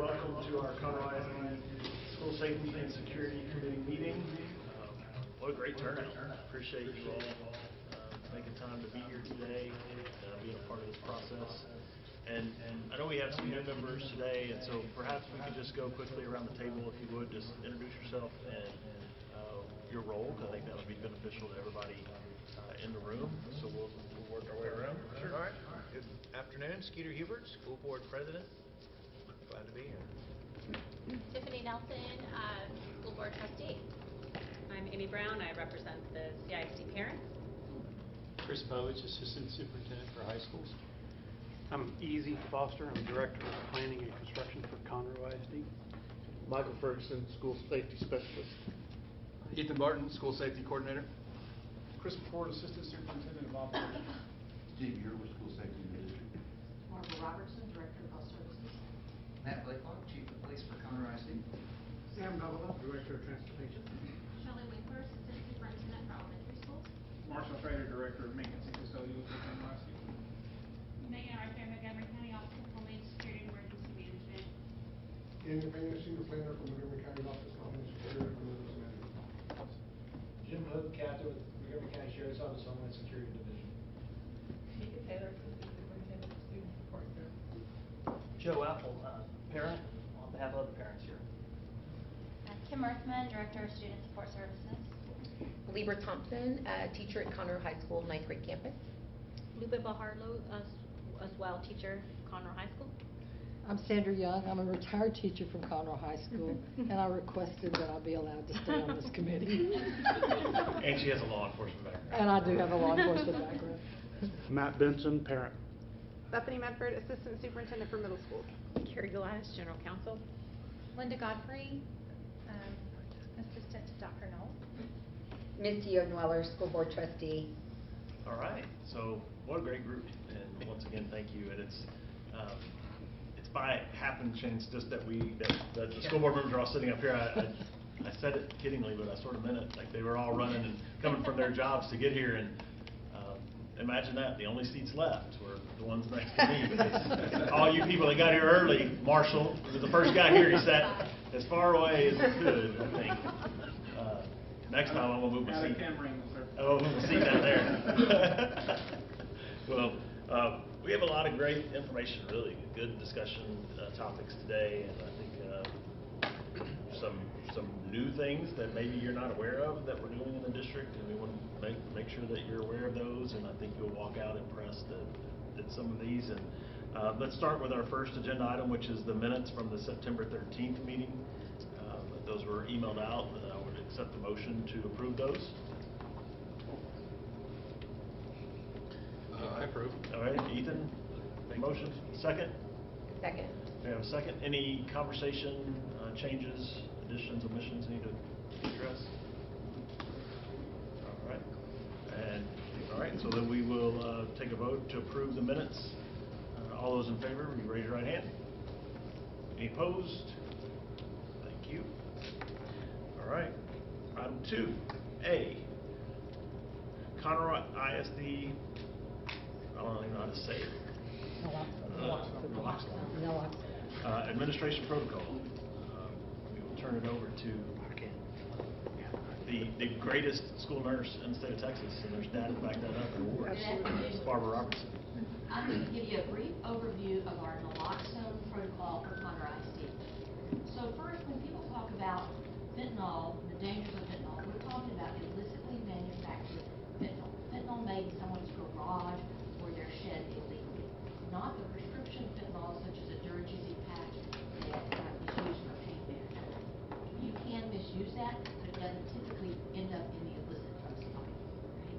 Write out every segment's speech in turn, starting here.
welcome to our Conroe ISD School Safety and Security Committee meeting. What a great turnout. Appreciate you all making time to be here today, being a part of this process. And I know we have some new members today, and so perhaps we could just go quickly around the table, if you would, just introduce yourself and your role, because I think that would be beneficial to everybody in the room. So we'll work our way around. Sure. All right. Good afternoon. Skeeter Hubert, School Board President. Glad to be here. Tiffany Nelson, School Board Trustee. I'm Amy Brown. I represent the CISD parents. Chris Povich, Assistant Superintendent for High Schools. I'm Easy Foster. I'm Director of Planning and Construction for Conroe ISD. Michael Ferguson, School Safety Specialist. Ethan Barton, School Safety Coordinator. Chris Ford, Assistant Superintendent of Operations. Steve Yearwood, School Safety in the District. Marvel Robertson, Director of Health Services. Matt Blakelock, Chief of Police for Conroe ISD. Sam Bevelov, Director of Transportation. Shelley Winkler, Assistant Superintendent for Elementary Schools. Marshall Schrader, Director of Maintenance and Custodial for Conroe ISD. Megan Arthur, Montgomery County Office of Homeland Security and Emergency Management. Daniel Pena, Senior Planner for Montgomery County Office of Homeland Security and Emergency Management. Jim Hood, Captain with Montgomery County Sheriff's Office Homeland Security Division. Mika Taylor, Assistant Superintendent of Student Support Services. Joe Apple, parent, on behalf of other parents here. Kim Earthman, Director of Student Support Services. Lieber Thompson, teacher at Conroe High School, Ninth Grade campus. Lupita Harlow, as well, teacher, Conroe High School. I'm Sandra Young. I'm a retired teacher from Conroe High School, and I requested that I be allowed to stay on this committee. And she has a law enforcement background. And I do have a law enforcement background. Matt Benson, parent. Bethany Medford, Assistant Superintendent for Middle Schools. Carrie Gladys, General Counsel. Linda Godfrey, Assistant to Dr. Knoll. Misty O'Dweller, School Board Trustee. All right. So what a great group. And once again, thank you. And it's by happen chance just that the school board members are all sitting up here. I said it kiddingly, but I sort of meant it. Like they were all running and coming from their jobs to get here, and imagine that the only seats left were the ones next to me. Because all you people that got here early, Marshall was the first guy here. He sat as far away as he could, I think. Next time I'm gonna move my seat. Oh, move my seat down there. Well, we have a lot of great information, really good discussion topics today, and I think some new things that maybe you're not aware of that we're doing in the district, and we want to make sure that you're aware of those, and I think you'll walk out impressed at some of these. And let's start with our first agenda item, which is the minutes from the September 13th meeting. Those were emailed out, and I would accept the motion to approve those. I approve. All right, Ethan, motion. Second? Second. We have a second. Any conversation, changes, additions, omissions need to address? All right. And all right, so then we will take a vote to approve the minutes. All those in favor, will you raise your right hand? Any opposed? Thank you. All right. Item 2A. Conroe ISD. I don't even know how to say it. Naloxone. Administration protocol. We will turn it over to the greatest school nurse in the state of Texas, and there's data to back that up and awards. Barbara Robertson. I'm going to give you a brief overview of our Naloxone protocol for Conroe ISD. So first, when people talk about fentanyl, the dangers of fentanyl, we're talking about illicitly manufactured fentanyl. Fentanyl made in someone's garage or their shed illegally, not the prescription fentanyl such as a Duragisi patch that is used for pain management. You can misuse that, but it doesn't typically end up in the illicit drug supply. Okay?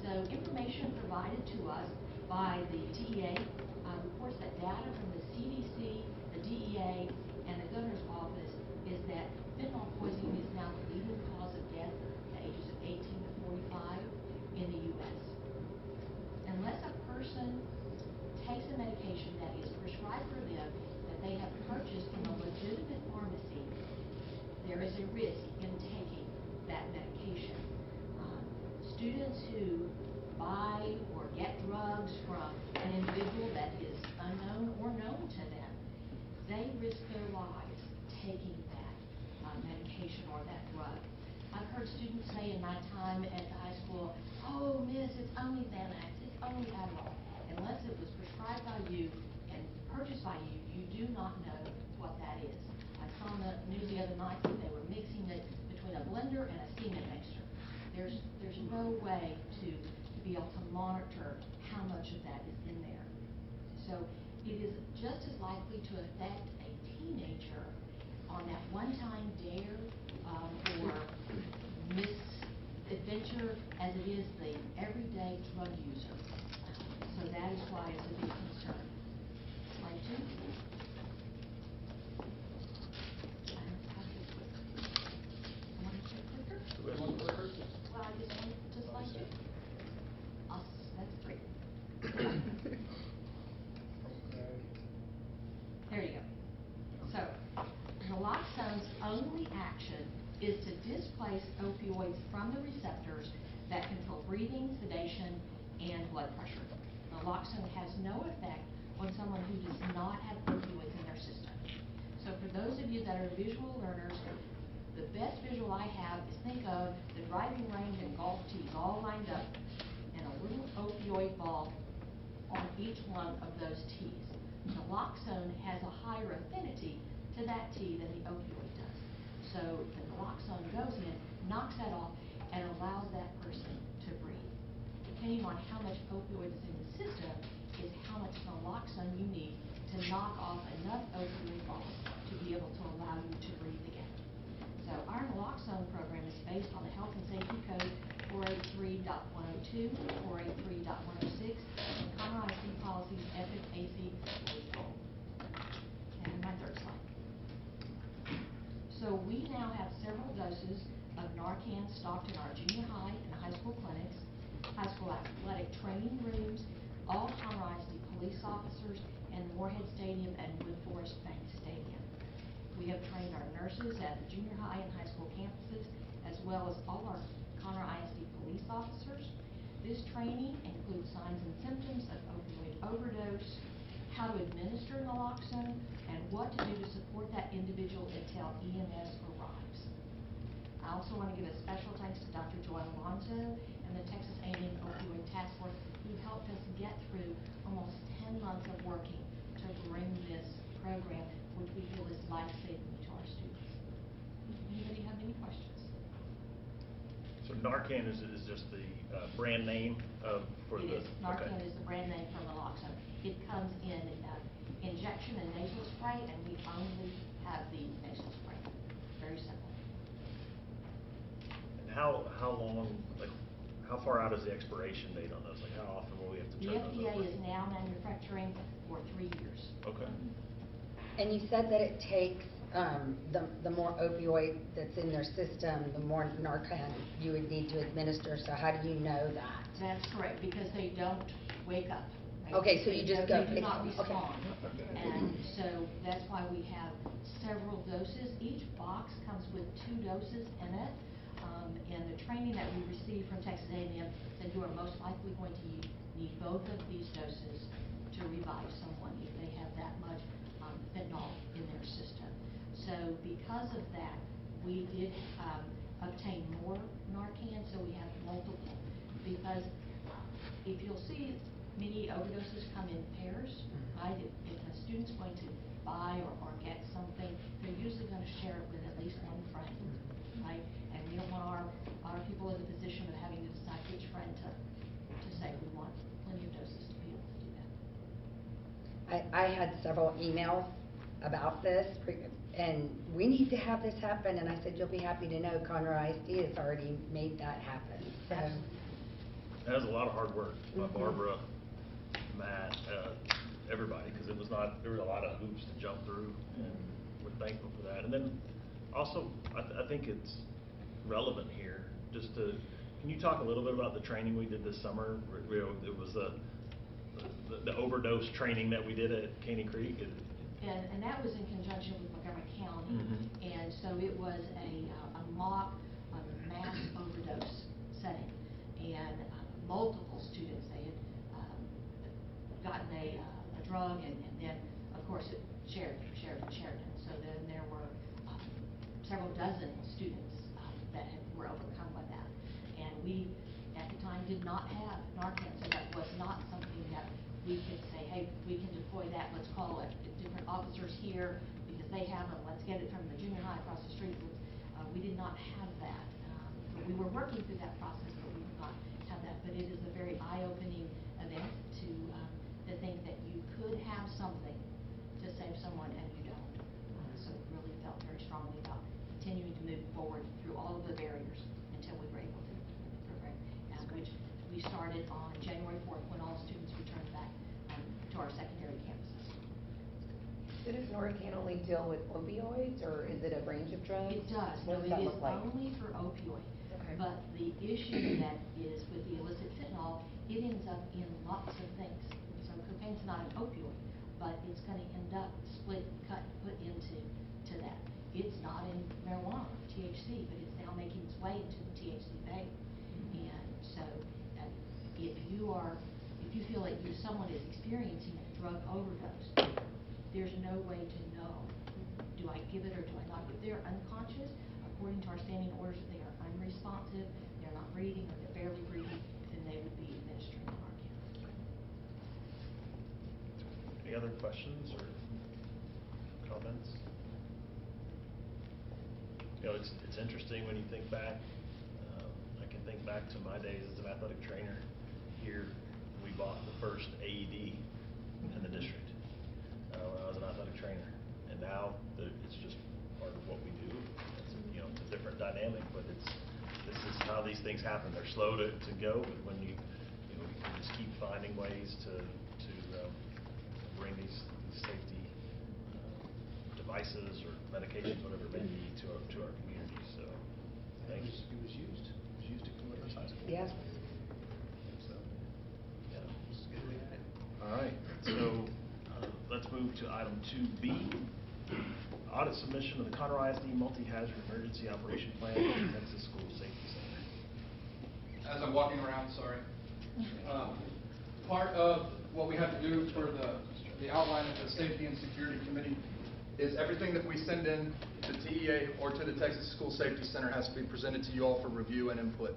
So information provided to us by the DEA reports that data from the CDC, the DEA, and the governor's office is that fentanyl poisoning is now the leading cause of death at ages of 18 to 45 in the U.S. Unless a person takes a medication that is prescribed for them that they have purchased from a legitimate pharmacy, there is a risk in taking that medication. Students who buy or get drugs from an individual that is unknown or known to them they risk their lives taking that medication or that drug. I've heard students say in my time at the high school, "Oh, miss, it's only Xanax, it's only Adderall." Unless it was prescribed by you and purchased by you, you do not know what that is. I saw on the news the other night that they were mixing it between a blender and a cement mixture. There's no way to be able to monitor how much of that is in there. So it is just as likely to affect a teenager on that one-time dare or misadventure as it is the everyday drug user. So that is why it's a big concern. Slide 2. I don't have this clicker. Want to check clicker? Well, I just want to slide 2. That's 3. There you go. So, naloxone's only action is to displace opioids from the receptors that control breathing, sedation, and blood pressure. Naloxone has no effect on someone who does not have opioids in their system. So for those of you that are visual learners, the best visual I have is think of the driving range and golf tees all lined up and a little opioid ball on each one of those tees. Naloxone has a higher affinity to that tee than the opioid does. So the naloxone goes in, knocks that off, and allows that person to breathe. Depending on how much opioid is in the system is how much naloxone you need to knock off enough opioid balls to be able to allow you to breathe again. So our naloxone program is based on the Health and Safety Code 483.102, 483.106, and Conroe ISD policies Ethics AC Control. And my third slide. So we now have several doses of Narcan stocked in our junior high and high school clinics, high school athletic training rooms, all Conroe ISD police officers, and Moorhead Stadium and Wood Forest Bank Stadium. We have trained our nurses at the junior high and high school campuses, as well as all our Conroe ISD police officers. This training includes signs and symptoms of opioid overdose, how to administer naloxone, and what to do to support that individual until EMS arrives. I also want to give a special thanks to Dr. Joy Alonzo and the Texas A&M Opioid Task Force, who helped us get through almost 10 months of working to bring this program, which we feel is life-saving to our students. Anybody have any questions? So Narcan is just the brand name for It the... is. Narcan okay. is the brand name for naloxone. It comes in injection and nasal spray, and we only have the nasal spray. Very simple. And how long, like, how far out is the expiration date on those? Like, how often will we have to The turn those FDA over? is now manufacturing for 3 years. Okay. And you said that it takes the more opioid that's in their system, the more Narcan you would need to administer. So how do you know that? That's correct, because they don't wake up. Right? Okay, so you just go. They do not respond. Okay. And so that's why we have several doses. Each box comes with 2 doses in it. And the training that we received from Texas A&M said you are most likely going to need both of these doses to revive someone if they have that much fentanyl in their system. So because of that, we did obtain more Narcan, so we have multiple. Because if you'll see, many overdoses come in pairs, right? If a student's going to buy or get something, they're usually going to share it with at least one friend, right? And we don't want our people in the position of having to decide which friend to say. We want plenty of doses to be able to do that. I had several emails about this, and we need to have this happen. And I said, you'll be happy to know Conroe ISD has already made that happen. So. That was a lot of hard work by Barbara, Matt, everybody, because it was not, there were a lot of hoops to jump through, and we're thankful for that. And then also, I think it's relevant here, just to, can you talk a little bit about the training we did this summer? It was the overdose training that we did at Caney Creek. And that was in conjunction with Montgomery County, and so it was a mock mass overdose setting, and multiple students, they had gotten a drug, and then of course Sheridan. So then there were several dozen students that were overcome by that. And we, at the time, did not have Narcan, so that was not something that we could say, hey, we can deploy that, let's call it different officers here, because they have them, let's get it from the junior high across the street. We did not have that. But we were working through that process, but we did not have that. But it is a very eye-opening event to think that you could have something to save someone and you don't. So it really felt very strongly about continuing to move forward through all of the barriers until we were able to complete the program, which we started on January 4th when all students returned back to our secondary campuses. So does Narcan only deal with opioids, or is it a range of drugs? It does. What does No, that it is look like? only for opioid. Okay. But the issue that is with the illicit fentanyl, it ends up in lots of things. So cocaine's not an opioid, but it's going to end up put into that. It's not in marijuana, THC, but it's now making its way into the THC vape. And so if you feel like someone is experiencing a drug overdose, there's no way to know, do I give it or do I not? If they're unconscious, according to our standing orders, if they are unresponsive, they're not breathing, or they're barely breathing, then they would be administering Narcan. Any other questions or comments? You know, it's interesting when you think back. I can think back to my days as an athletic trainer. Here, we bought the first AED in the district when I was an athletic trainer, and now it's just part of what we do. It's a different dynamic, but this is how these things happen. They're slow to go, but when you just keep finding ways to bring these safety devices or medications, whatever it may be, to our community. So, thank you. It was used at Conroe High School. Yeah. So, yeah. This is good we had it. All right. So, let's move to item 2B. Audit submission of the Conroe ISD Multi-Hazard Emergency Operation Plan for the Texas School Safety Center. As I'm walking around, sorry. Part of what we have to do for the outline of the Safety and Security Committee is everything that we send in to TEA or to the Texas School Safety Center has to be presented to you all for review and input.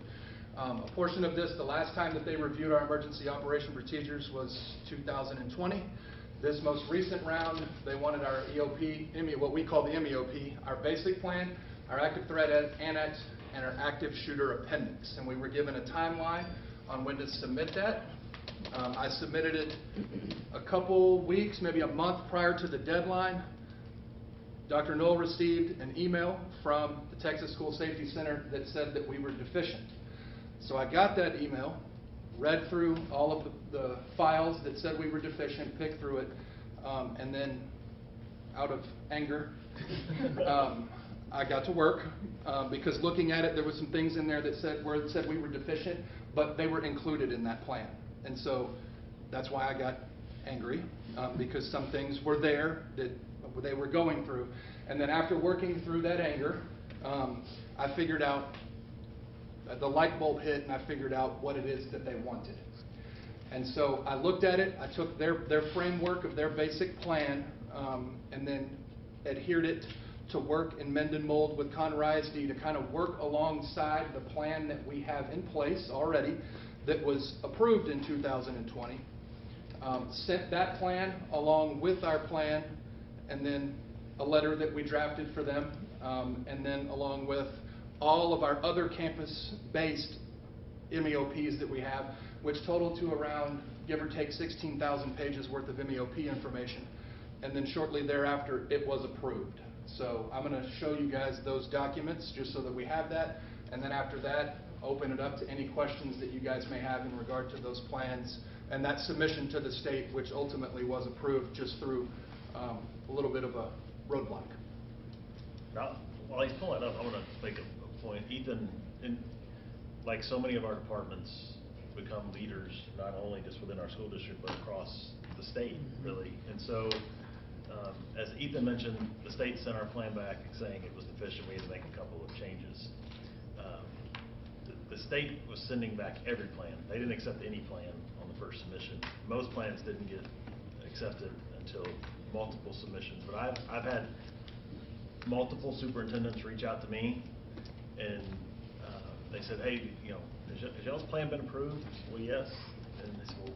A portion of this, the last time that they reviewed our emergency operation procedures was 2020. This most recent round, they wanted our EOP, what we call the MEOP, our basic plan, our active threat annex, and our active shooter appendix. And we were given a timeline on when to submit that. I submitted it a couple weeks, maybe a month prior to the deadline. Dr. Knoll received an email from the Texas School Safety Center that said that we were deficient. So I got that email, read through all of the files that said we were deficient, picked through it, and then out of anger, I got to work because looking at it, there was some things in there that said we were deficient, but they were included in that plan. And so that's why I got angry, because some things were there that they were going through. And then after working through that anger, I figured out, the light bulb hit, and I figured out what it is that they wanted. And so I looked at it, I took their framework of their basic plan, and then adhered it to work and mend and mold with Conroe ISD to kind of work alongside the plan that we have in place already that was approved in 2020. Sent that plan along with our plan, and then a letter that we drafted for them, and then along with all of our other campus-based MEOPs that we have, which total to around, give or take, 16,000 pages worth of MEOP information. And then shortly thereafter, it was approved. So I'm going to show you guys those documents just so that we have that. And then after that, open it up to any questions that you guys may have in regard to those plans and that submission to the state, which ultimately was approved just through a little bit of a roadblock. Now, while he's pulling up, I want to make a point. Ethan, like so many of our departments, become leaders not only just within our school district but across the state, really. And so, as Ethan mentioned, the state sent our plan back saying it was deficient. We had to make a couple of changes. The state was sending back every plan. They didn't accept any plan on the first submission. Most plans didn't get accepted until multiple submissions, but I've had multiple superintendents reach out to me, and they said, hey, you know, has y'all's plan been approved? Well, yes. And they said, well,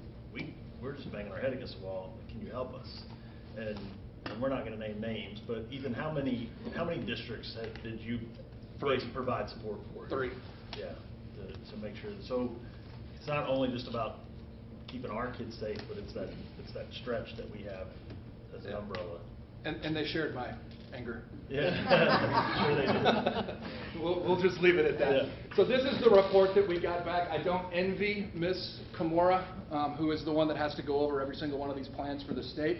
we're just banging our head against the wall. Can you help us? And we're not going to name names, but Ethan, how many districts did you provide support for? 3. Yeah, to make sure. So it's not only just about keeping our kids safe, but it's that stretch that we have as an umbrella. And they shared my anger. Yeah, sure they did. We'll just leave it at that. Yeah. So this is the report that we got back. I don't envy Ms. Kimura, who is the one that has to go over every single one of these plans for the state.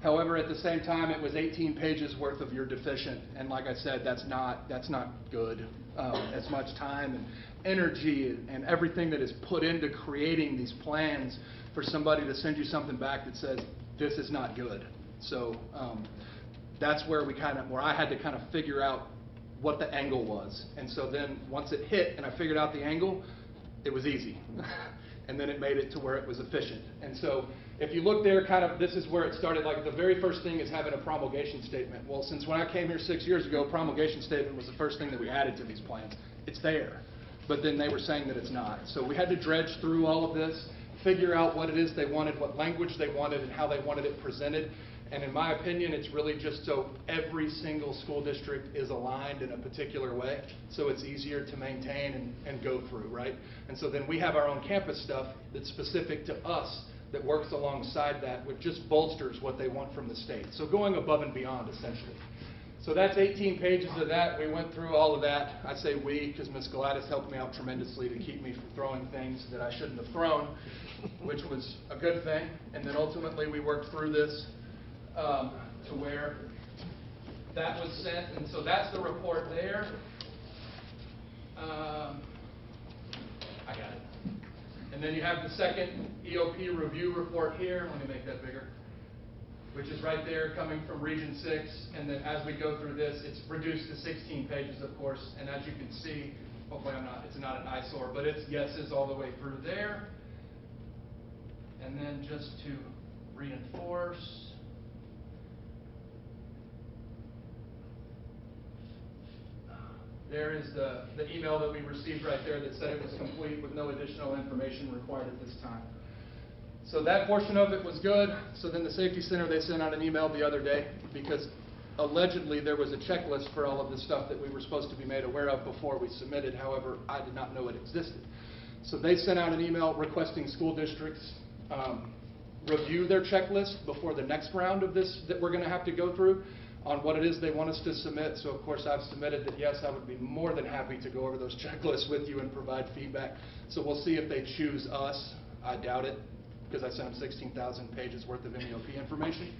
However, at the same time, it was 18 pages worth of your deficient, and like I said, that's not good. As much time and energy and everything that is put into creating these plans for somebody to send you something back that says this is not good. So that's where I had to kind of figure out what the angle was. And so then once it hit and I figured out the angle, it was easy. And then it made it to where it was efficient. And so if you look there, this is where it started. Like the very first thing is having a promulgation statement. Well, since when I came here 6 years ago, promulgation statement was the first thing that we added to these plans. It's there, but then they were saying that it's not. So we had to dredge through all of this, figure out what it is they wanted, what language they wanted, and how they wanted it presented. And in my opinion, it's really just so every single school district is aligned in a particular way, so it's easier to maintain and go through, right? And so then we have our own campus stuff that's specific to us that works alongside that, which just bolsters what they want from the state. So going above and beyond, essentially. So that's 18 pages of that. We went through all of that. I say we because Ms. Gladys helped me out tremendously to keep me from throwing things that I shouldn't have thrown, which was a good thing. And then ultimately we worked through this to where that was sent. And so that's the report there. I got it. And then you have the second EOP review report here. Let me make that bigger. Which is right there coming from Region 6. And then as we go through this, it's reduced to 16 pages, of course. And as you can see, hopefully it's not an eyesore, but it's yeses all the way through there. And then just to reinforce, there is the email that we received right there that said it was complete with no additional information required at this time. So that portion of it was good. So then the Safety Center, they sent out an email the other day because allegedly there was a checklist for all of the stuff that we were supposed to be made aware of before we submitted. However, I did not know it existed. So they sent out an email requesting school districts review their checklist before the next round of this that we're going to have to go through on what it is they want us to submit. So of course I've submitted that yes, I would be more than happy to go over those checklists with you and provide feedback. So we'll see if they choose us. I doubt it, because I sent them 16,000 pages worth of MEOP information.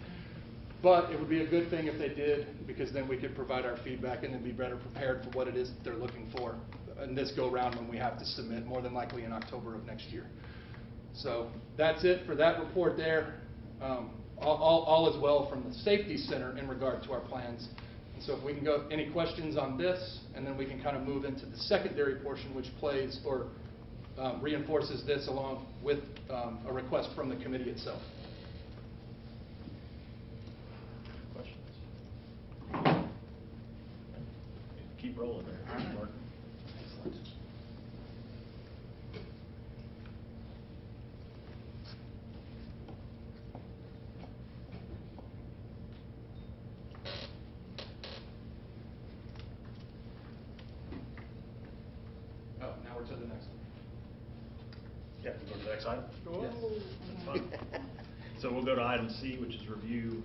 But it would be a good thing if they did, because then we could provide our feedback and then be better prepared for what it is that they're looking for in this go-round when we have to submit, more than likely in October of next year. So that's it for that report there. All is well from the Safety Center in regard to our plans. And so if we can go, any questions on this, and then we can kind of move into the secondary portion, which plays or reinforces this along with a request from the committee itself. Questions? Keep rolling there. All right. Mark. Excellent. Oh, now we're to the next one. Yeah, we go to the next item? Yes. That's fine. So we'll go to item C, which is review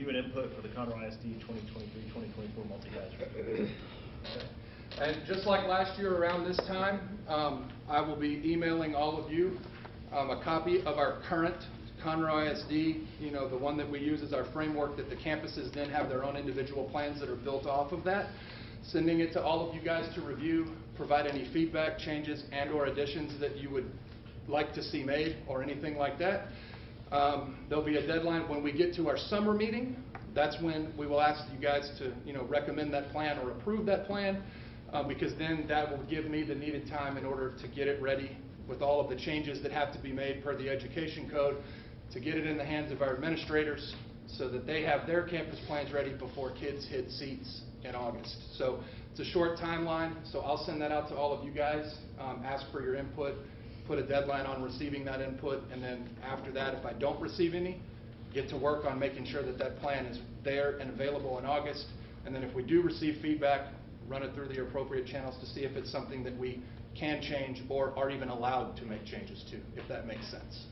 and input for the Conroe ISD 2023-2024 multi-guys review. Okay. And just like last year around this time, I will be emailing all of you a copy of our current Conroe ISD, the one that we use as our framework that the campuses then have their own individual plans that are built off of that. Sending it to all of you guys to review, provide any feedback, changes, and or additions that you would like to see made or anything like that. There'll be a deadline when we get to our summer meeting. That's when we will ask you guys to recommend that plan or approve that plan, because then that will give me the needed time in order to get it ready with all of the changes that have to be made per the education code, to get it in the hands of our administrators, so that they have their campus plans ready before kids hit seats in August. So it's a short timeline, so I'll send that out to all of you guys, ask for your input, put a deadline on receiving that input, and then after that, if I don't receive any, get to work on making sure that that plan is there and available in August. And then if we do receive feedback, run it through the appropriate channels to see if it's something that we can change or are even allowed to make changes to, if that makes sense.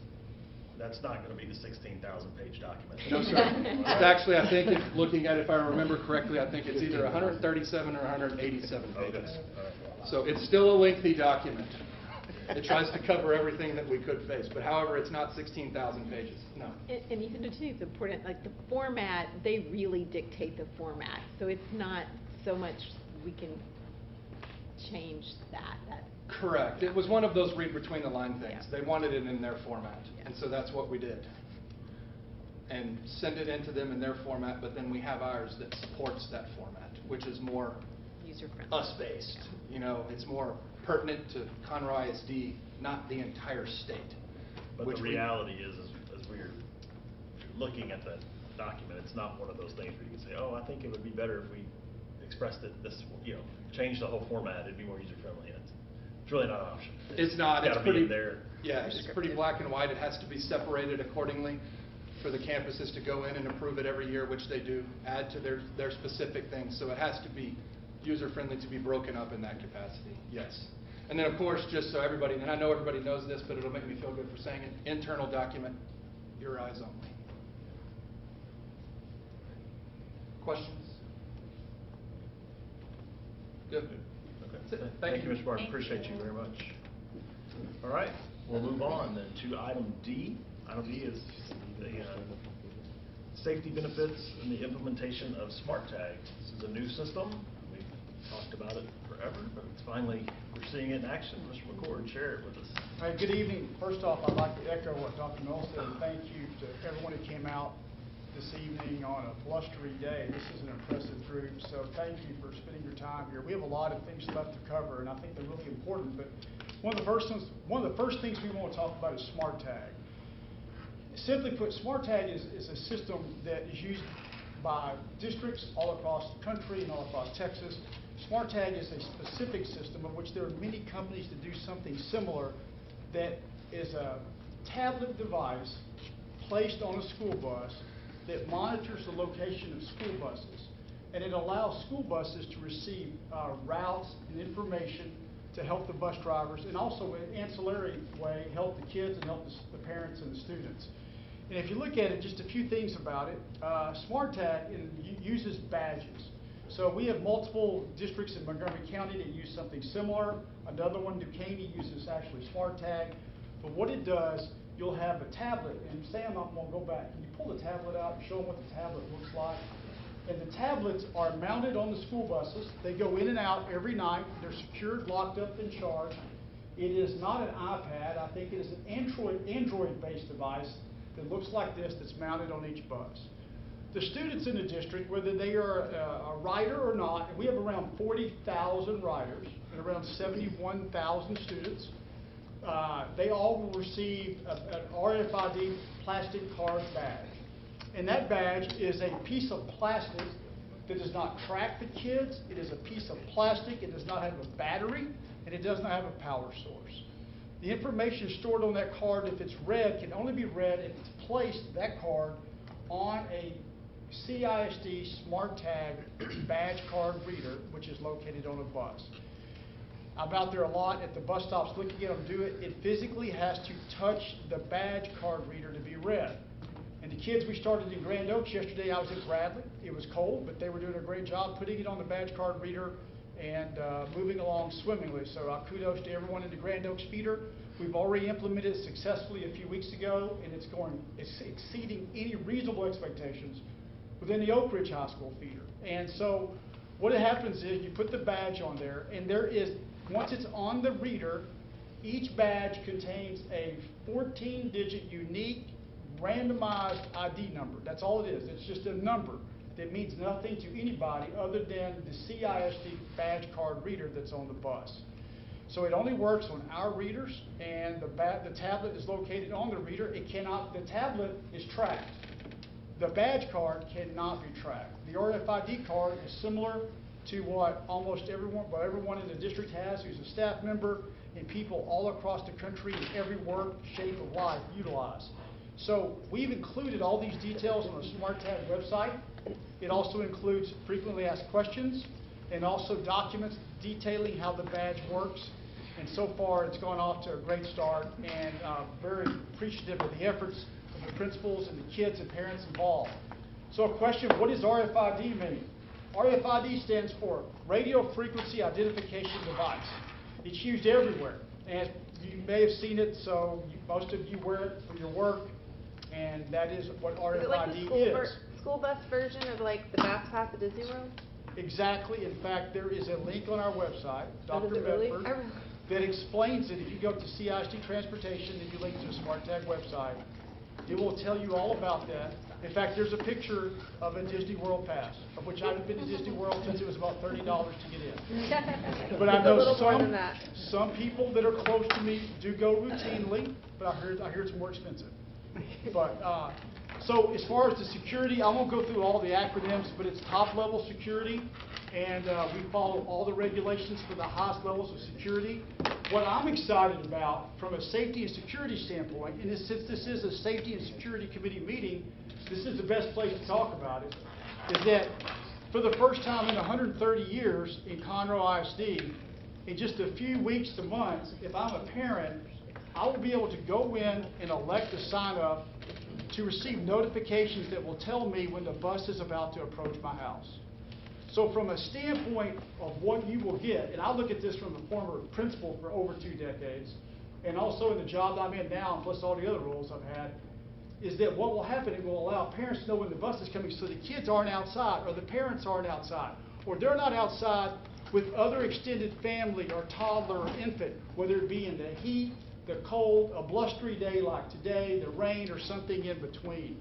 That's not going to be the 16,000-page document. No, sir. It's actually, I think, looking at it, if I remember correctly, I think it's either 137 or 187 pages. Okay. All right. So it's still a lengthy document. It tries to cover everything that we could face, but however, it's not 16,000 pages, no. And even too, it's important, like the format, they really dictate the format. So it's not so much we can change that. Correct. It was one of those read between the line things. They wanted it in their format, and so that's what we did. And send it into them in their format, but then we have ours that supports that format, which is more user-friendly, us-based. You know, it's more pertinent to Conroe ISD, not the entire state. But the reality is, as we're looking at the document, it's not one of those things where you can say, oh, I think it would be better if we expressed it this, change the whole format, it'd be more user-friendly. It's really not an option. It's not. It's pretty there. Yeah, it's pretty black and white. It has to be separated accordingly for the campuses to go in and approve it every year, which they do, add to their specific things. So it has to be user-friendly to be broken up in that capacity, yes. And then, of course, just so everybody, and I know everybody knows this, but it'll make me feel good for saying it, internal document, your eyes only. Questions? Good. Okay. Thank you, Mr. Barton. Appreciate you very much. All right, we'll move on then to item D. Item D is the safety benefits and the implementation of Smart Tag. This is a new system. We've talked about it forever, but it's finally, we're seeing it in action. Mr. McCord, share it with us. All right, good evening. First off, I'd like to echo what Dr. Mills said, and thank you to everyone who came out this evening on a blustery day. This is an impressive group, so thank you for spending your time here. We have a lot of things left to cover, and I think they're really important, but one of the first things we want to talk about is Smart Tag. Simply put, Smart Tag is a system that is used by districts all across the country and all across Texas. Smart Tag is a specific system of which there are many companies that do something similar, that is a tablet device placed on a school bus that monitors the location of school buses, and it allows school buses to receive routes and information to help the bus drivers, and also in an ancillary way help the kids and help the parents and the students. And if you look at it, just a few things about it, Smart Tag uses badges. So we have multiple districts in Montgomery County that use something similar. Another one, Duquesne, uses actually Smart Tag. But what it does, you'll have a tablet, and Sam, I'm going to go back. Can you pull the tablet out and show them what the tablet looks like? And the tablets are mounted on the school buses. They go in and out every night. They're secured, locked up, and charged. It is not an iPad. I think it is an Android-based device that looks like this, that's mounted on each bus. The students in the district, whether they are a rider or not, and we have around 40,000 riders and around 71,000 students, they all will receive an RFID plastic card badge. And that badge is a piece of plastic that does not track the kids. It is a piece of plastic. It does not have a battery, and it does not have a power source. The information stored on that card, if it's read, can only be read if it's placed, that card, on a CISD Smart Tag badge card reader, which is located on a bus. I'm out there a lot at the bus stops looking at them do it. It physically has to touch the badge card reader to be read. And the kids we started in Grand Oaks yesterday, I was at Bradley. It was cold, but they were doing a great job putting it on the badge card reader and moving along swimmingly. So kudos to everyone in the Grand Oaks feeder. We've already implemented it successfully a few weeks ago, and it's exceeding any reasonable expectations within the Oak Ridge High School feeder. And so what happens is you put the badge on there, and there is, once it's on the reader, each badge contains a 14-digit unique randomized ID number. That's all it is. It's just a number that means nothing to anybody other than the CISD badge card reader that's on the bus. So it only works on our readers, and the tablet is located on the reader. The tablet is tracked. The badge card cannot be tracked. The RFID card is similar to what everyone in the district has who's a staff member and people all across the country in every work, shape of life utilize. So we've included all these details on the SmartTag website. It also includes frequently asked questions and also documents detailing how the badge works. And so far, it's gone off to a great start, and very appreciative of the efforts of the principals and the kids and parents involved. So a question, what does RFID mean? RFID stands for Radio Frequency Identification Device. It's used everywhere, and you may have seen it, so most of you wear it for your work, and that is what RFID Is it like the school bus version of like the Fast Pass at Disney World? Exactly. In fact, there is a link on our website, Dr. Really? Medford, that explains it. If you go to CISD Transportation and you link to the SmartTag website, it will tell you all about that. In fact, there's a picture of a Disney World pass, of which I haven't been to Disney World since it was about $30 to get in. But I know some people that are close to me do go routinely, but I hear it's more expensive. But so as far as the security, I won't go through all the acronyms, but it's top-level security, and we follow all the regulations for the highest levels of security. What I'm excited about from a safety and security standpoint, and since this is a Safety and Security Committee meeting, this is the best place to talk about it, is that for the first time in 130 years in Conroe ISD, in just a few weeks to months, if I'm a parent, I will be able to go in and elect to sign up to receive notifications that will tell me when the bus is about to approach my house. So from a standpoint of what you will get, and I look at this from a former principal for over 2 decades, and also in the job I'm in now, plus all the other roles I've had, is that what will happen, it will allow parents to know when the bus is coming so the kids aren't outside, or the parents aren't outside, or they're not outside with other extended family or toddler or infant, whether it be in the heat, the cold, a blustery day like today, the rain, or something in between.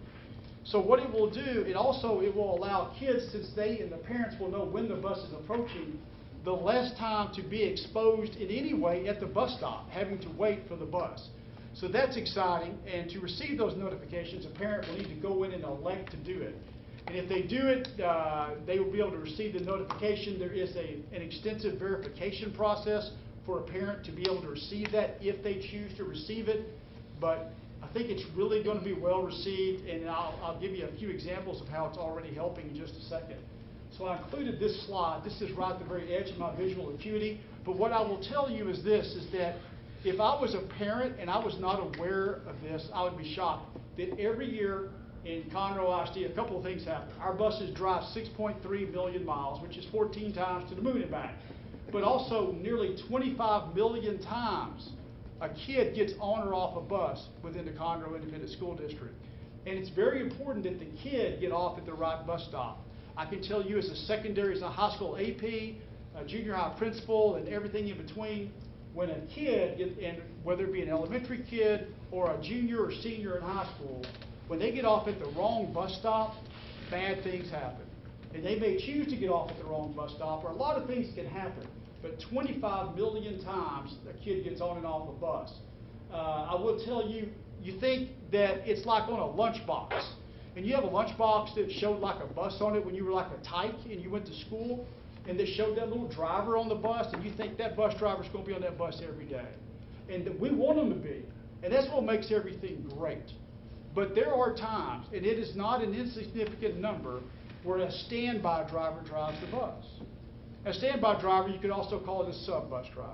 So what it will do, it will allow kids, since they and the parents will know when the bus is approaching, the less time to be exposed in any way at the bus stop, having to wait for the bus. So that's exciting, and to receive those notifications, a parent will need to go in and elect to do it. And if they do it, they will be able to receive the notification. There is an extensive verification process for a parent to be able to receive that if they choose to receive it. But I think it's really going to be well received, and I'll give you a few examples of how it's already helping in just a second. So I included this slide. This is right at the very edge of my visual acuity. But what I will tell you is this, is that if I was a parent and I was not aware of this, I would be shocked that every year in Conroe ISD, a couple of things happen. Our buses drive 6.3 million miles, which is 14 times to the moon and back. But also nearly 25 million times a kid gets on or off a bus within the Conroe Independent School District. And it's very important that the kid get off at the right bus stop. I can tell you as a secondary, as a high school AP, a junior high principal, and everything in between, when a kid, and whether it be an elementary kid or a junior or senior in high school, when they get off at the wrong bus stop, bad things happen. And they may choose to get off at the wrong bus stop, or a lot of things can happen. But 25 million times a kid gets on and off a bus. I will tell you, you think that it's like on a lunchbox. And you have a lunchbox that showed like a bus on it when you were like a tyke and you went to school, and they showed that little driver on the bus, and you think that bus driver's going to be on that bus every day. And we want them to be. And that's what makes everything great. But there are times, and it is not an insignificant number, where a standby driver drives the bus. A standby driver, you could also call it a sub-bus driver.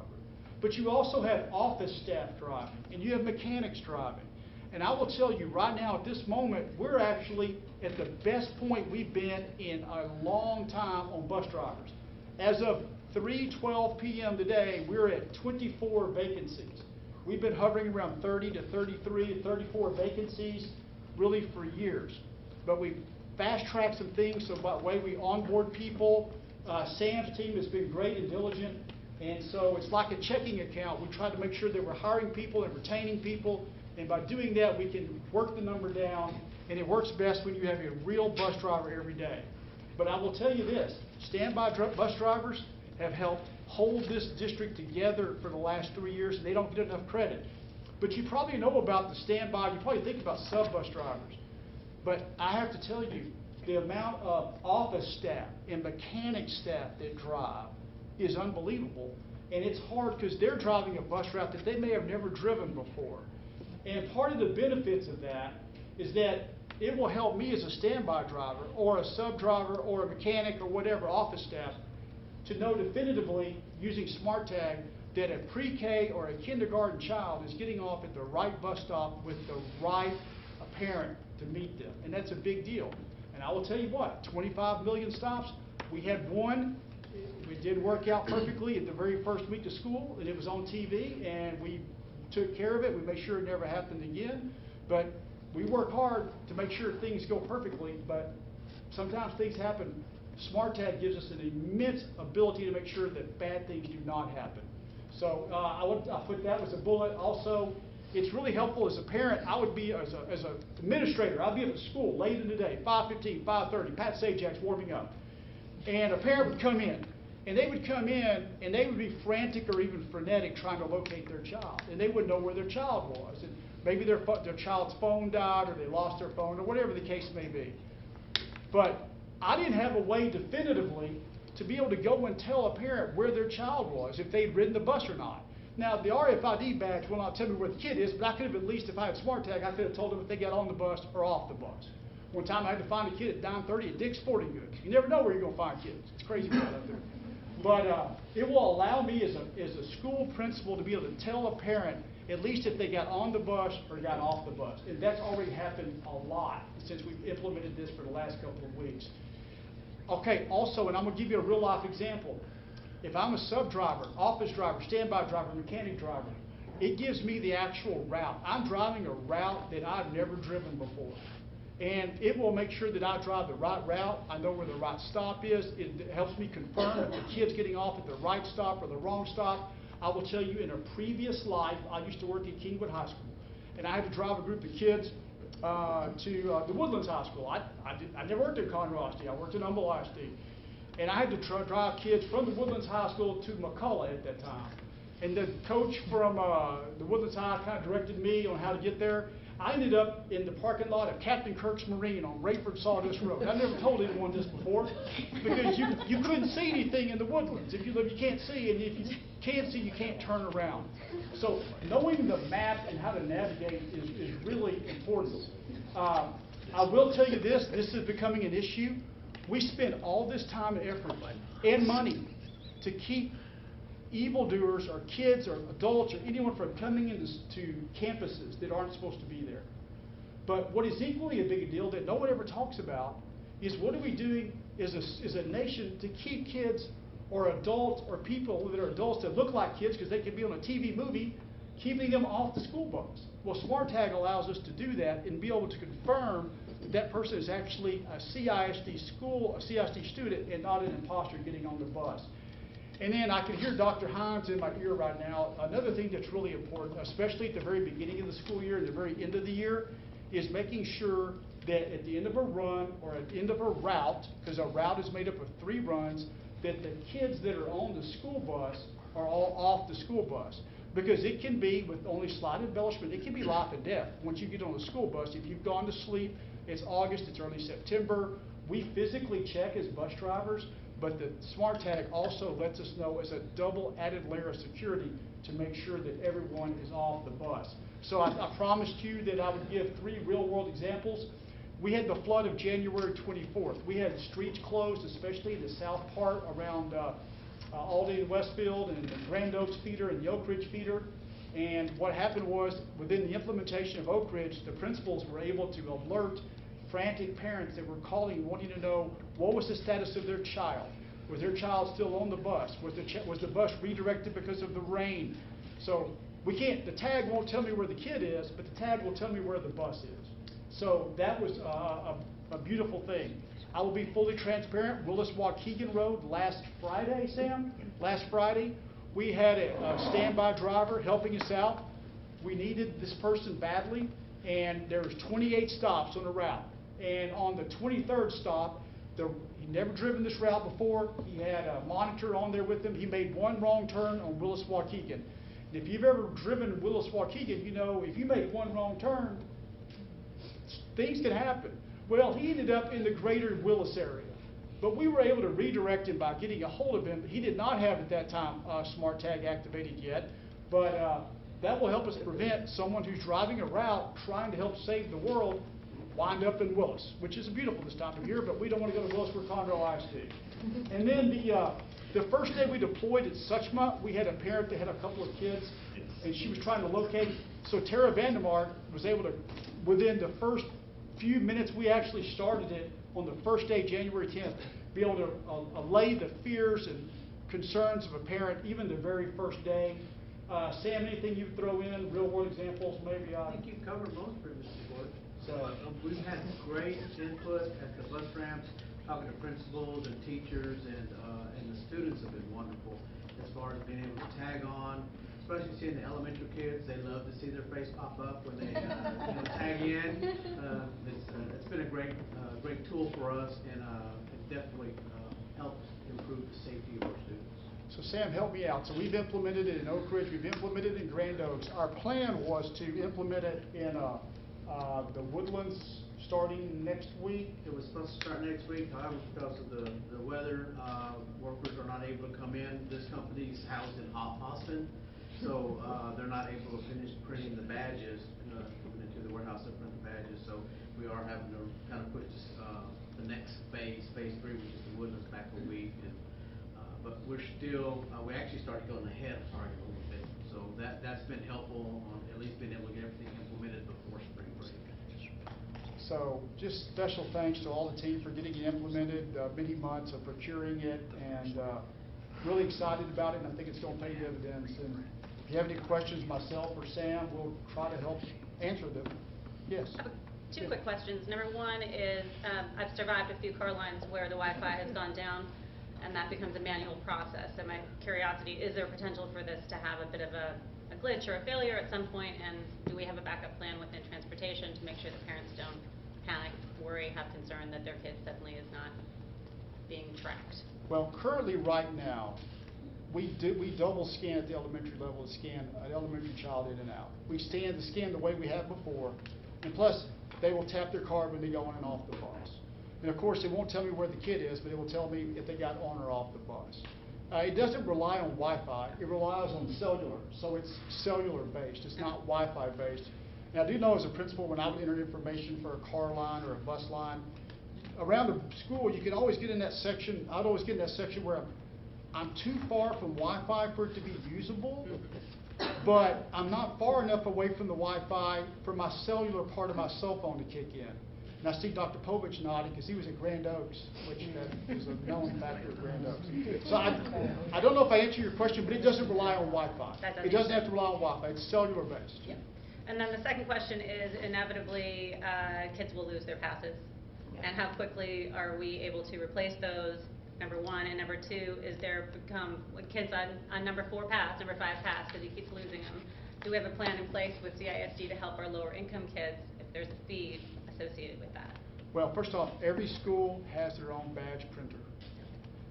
But you also have office staff driving, and you have mechanics driving. And I will tell you right now, at this moment, we're actually at the best point we've been in a long time on bus drivers. As of 3:12 p.m. today, we're at 24 vacancies. We've been hovering around 30 to 33 to 34 vacancies really for years. But we've fast-tracked some things, so by the way we onboard people. Sam's team has been great and diligent, and so it's like a checking account. We try to make sure that we're hiring people and retaining people, and by doing that, we can work the number down, and it works best when you have a real bus driver every day. But I will tell you this, standby bus drivers have helped hold this district together for the last 3 years, and they don't get enough credit. But you probably know about the standby, you probably think about sub-bus drivers. But I have to tell you, the amount of office staff and mechanic staff that drive is unbelievable. And it's hard because they're driving a bus route that they may have never driven before. And part of the benefits of that is that it will help me as a standby driver or a sub-driver or a mechanic or whatever, office staff, to know definitively using SmartTag that a pre-K or a kindergarten child is getting off at the right bus stop with the right parent to meet them. And that's a big deal. And I will tell you what, 25 million stops, we had one, it did work out perfectly at the very first week of school, and it was on TV, and we took care of it. We made sure it never happened again. But we work hard to make sure things go perfectly, but sometimes things happen. SmartTag gives us an immense ability to make sure that bad things do not happen. So I put that as a bullet. Also, it's really helpful as a parent. I would be, as an administrator, I'd be at the school late in the day, 5:15, 5:30, Pat Sajak's warming up. And a parent would come in, and they would come in, and they would be frantic or even frenetic trying to locate their child. And they wouldn't know where their child was. And maybe their child's phone died, or they lost their phone, or whatever the case may be. But I didn't have a way definitively to be able to go and tell a parent where their child was, if they'd ridden the bus or not. Now, the RFID badge will not tell me where the kid is, but I could have at least, if I had SmartTag, I could have told them if they got on the bus or off the bus. One time I had to find a kid at 9:30 at Dick's Sporting Goods. You never know where you're going to find kids. It's crazy right out there. But it will allow me as a school principal to be able to tell a parent at least if they got on the bus or got off the bus. And that's already happened a lot since we've implemented this for the last couple of weeks. Okay, also, and I'm going to give you a real life example. If I'm a sub-driver, office driver, standby driver, mechanic driver, it gives me the actual route. I'm driving a route that I've never driven before. And it will make sure that I drive the right route. I know where the right stop is. It helps me confirm if the kid's getting off at the right stop or the wrong stop. I will tell you, in a previous life, I used to work at Kingwood High School. And I had to drive a group of kids to the Woodlands High School. I never worked at Conroe ISD. I worked at Humble ISD. And I had to drive kids from the Woodlands High School to McCullough at that time. And the coach from the Woodlands High kind of directed me on how to get there. I ended up in the parking lot of Captain Kirk's Marine on Rayford Sawdust Road. I've never told anyone this before, because you couldn't see anything in the woodlands. If you live, you can't see, and if you can't see, you can't turn around. So knowing the map and how to navigate is really important. I will tell you this is becoming an issue. We spend all this time and effort and money to keep evildoers or kids or adults or anyone from coming into campuses that aren't supposed to be there. But what is equally a big deal that no one ever talks about is what are we doing as a nation to keep kids or adults or people that are adults that look like kids because they can be on a TV movie, keeping them off the school bus. Well, SmartTag allows us to do that and be able to confirm that person is actually a CISD student and not an imposter getting on the bus. And then I can hear Dr. Hines in my ear right now. Another thing that's really important, especially at the very beginning of the school year and the very end of the year, is making sure that at the end of a run or at the end of a route, because a route is made up of 3 runs, that the kids that are on the school bus are all off the school bus. Because it can be, with only slight embellishment, it can be life and death. Once you get on the school bus, if you've gone to sleep, it's August, it's early September, we physically check as bus drivers, but the SmartTag also lets us know as a double added layer of security to make sure that everyone is off the bus. So I promised you that I would give 3 real-world examples. We had the flood of January 24th. We had streets closed, especially the south part around Aldine and Westfield and the Grand Oaks feeder and the Oak Ridge feeder. And what happened was, within the implementation of Oak Ridge, the principals were able to alert frantic parents that were calling, wanting to know what was the status of their child. Was their child still on the bus? Was the bus redirected because of the rain? So we can't, the tag won't tell me where the kid is, but the tag will tell me where the bus is. So that was a beautiful thing. I will be fully transparent. Willis-Waukegan Road last Friday, Sam? Last Friday, we had a standby driver helping us out. We needed this person badly, and there was 28 stops on the route. And on the 23rd stop, he'd never driven this route before. He had a monitor on there with him. He made one wrong turn on Willis-Waukegan. And if you've ever driven Willis-Waukegan, you know if you make one wrong turn, things can happen. Well, he ended up in the greater Willis area. But we were able to redirect him by getting a hold of him. He did not have at that time Smart Tag activated yet, but that will help us prevent someone who's driving a route trying to help save the world wind up in Willis, which is beautiful this time of year, but we don't want to go to Willis for Conroe ISD. And then the first day we deployed at Suchma, we had a parent that had a couple of kids, and she was trying to locate. So Tara Vandermark was able to, within the first few minutes we actually started it, on the first day, January 10th, be able to allay the fears and concerns of a parent, even the very first day. Sam, anything you throw in, real-world examples, maybe? I think you've covered most of it, Mr. Board. So we've had great input at the bus ramps, talking to principals and teachers, and the students have been wonderful as far as being able to tag on, especially seeing the elementary kids. They love to see their face pop up when they tag in. It's been a great tool for us, and it's definitely helped improve the safety of our students. So Sam, help me out. So we've implemented it in Oak Ridge, we've implemented it in Grand Oaks. Our plan was to implement it in the Woodlands starting next week. It was supposed to start next week, however, because of the weather, workers are not able to come in. This company's housed in Austin, so they're not able to finish printing the badges, coming into the warehouse to print the badges. So we are having to kind of push the next phase 3, which is the Woodlands, back a week. And, but we're still, we actually started going ahead of target a little bit. So that's been helpful on at least being able to get everything implemented before spring break. So just special thanks to all the team for getting it implemented, many months of procuring it, and really excited about it, and I think it's going to pay dividends. And if you have any questions, myself or Sam will try to help answer them. Yes? Two quick questions. Number one is, I've survived a few car lines where the Wi-Fi has gone down, and that becomes a manual process. So my curiosity, is there potential for this to have a bit of a glitch or a failure at some point, and do we have a backup plan within transportation to make sure the parents don't panic, worry, have concern that their kid suddenly is not being tracked? Well, currently right now, we double scan at the elementary level to scan an elementary child in and out. We scan the way we have before, and plus they will tap their card when they go on and off the bus. And of course, it won't tell me where the kid is, but it will tell me if they got on or off the bus. It doesn't rely on Wi-Fi, it relies on cellular, so it's cellular based, it's not Wi-Fi based. Now, I do know as a principal, when I would enter information for a car line or a bus line, around the school, you can always get in that section, I'd always get in that section where I'm too far from Wi-Fi for it to be usable, but I'm not far enough away from the Wi-Fi for my cellular part of my cell phone to kick in. And I see Dr. Povich nodding because he was at Grand Oaks, which that is a known factor at Grand Oaks. So I don't know if I answered your question, but it doesn't rely on Wi-Fi. That It doesn't have to rely on Wi-Fi. It's cellular based. Yeah. And then the second question is, inevitably, kids will lose their passes. And how quickly are we able to replace those, number one? And number two, is there kids on number 4 pass, number 5 pass, because he keeps losing them? Do we have a plan in place with CISD to help our lower income kids if there's a fee associated with that? Well, first off, every school has their own badge printer.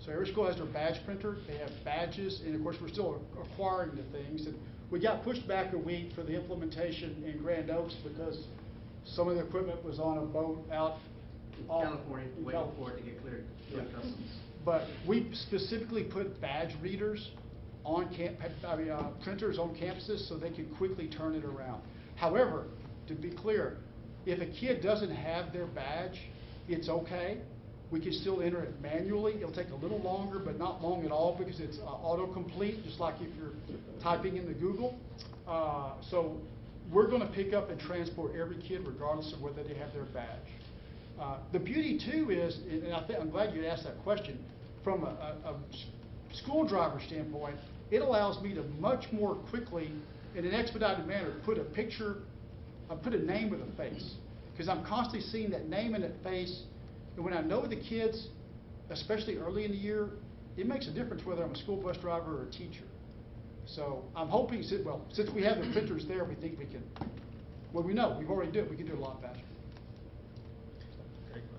So every school has their badge printer. They have badges, and of course, we're still acquiring the things. And we got pushed back a week for the implementation in Grand Oaks because some of the equipment was on a boat out in California, waiting for it to get cleared through customs. But we specifically put badge readers on printers on campuses so they can quickly turn it around. However, to be clear, if a kid doesn't have their badge, it's okay. We can still enter it manually. It'll take a little longer, but not long at all because it's autocomplete, just like if you're typing into Google. So we're going to pick up and transport every kid regardless of whether they have their badge. The beauty too is, and I'm glad you asked that question, from a school driver standpoint, it allows me to much more quickly, in an expedited manner, put a picture, put a name with a face. Because I'm constantly seeing that name and that face, and when I know the kids, especially early in the year, it makes a difference whether I'm a school bus driver or a teacher. So I'm hoping, well, since we have the printers there, we think we can, well, we know, we've already done it, we can do it a lot faster.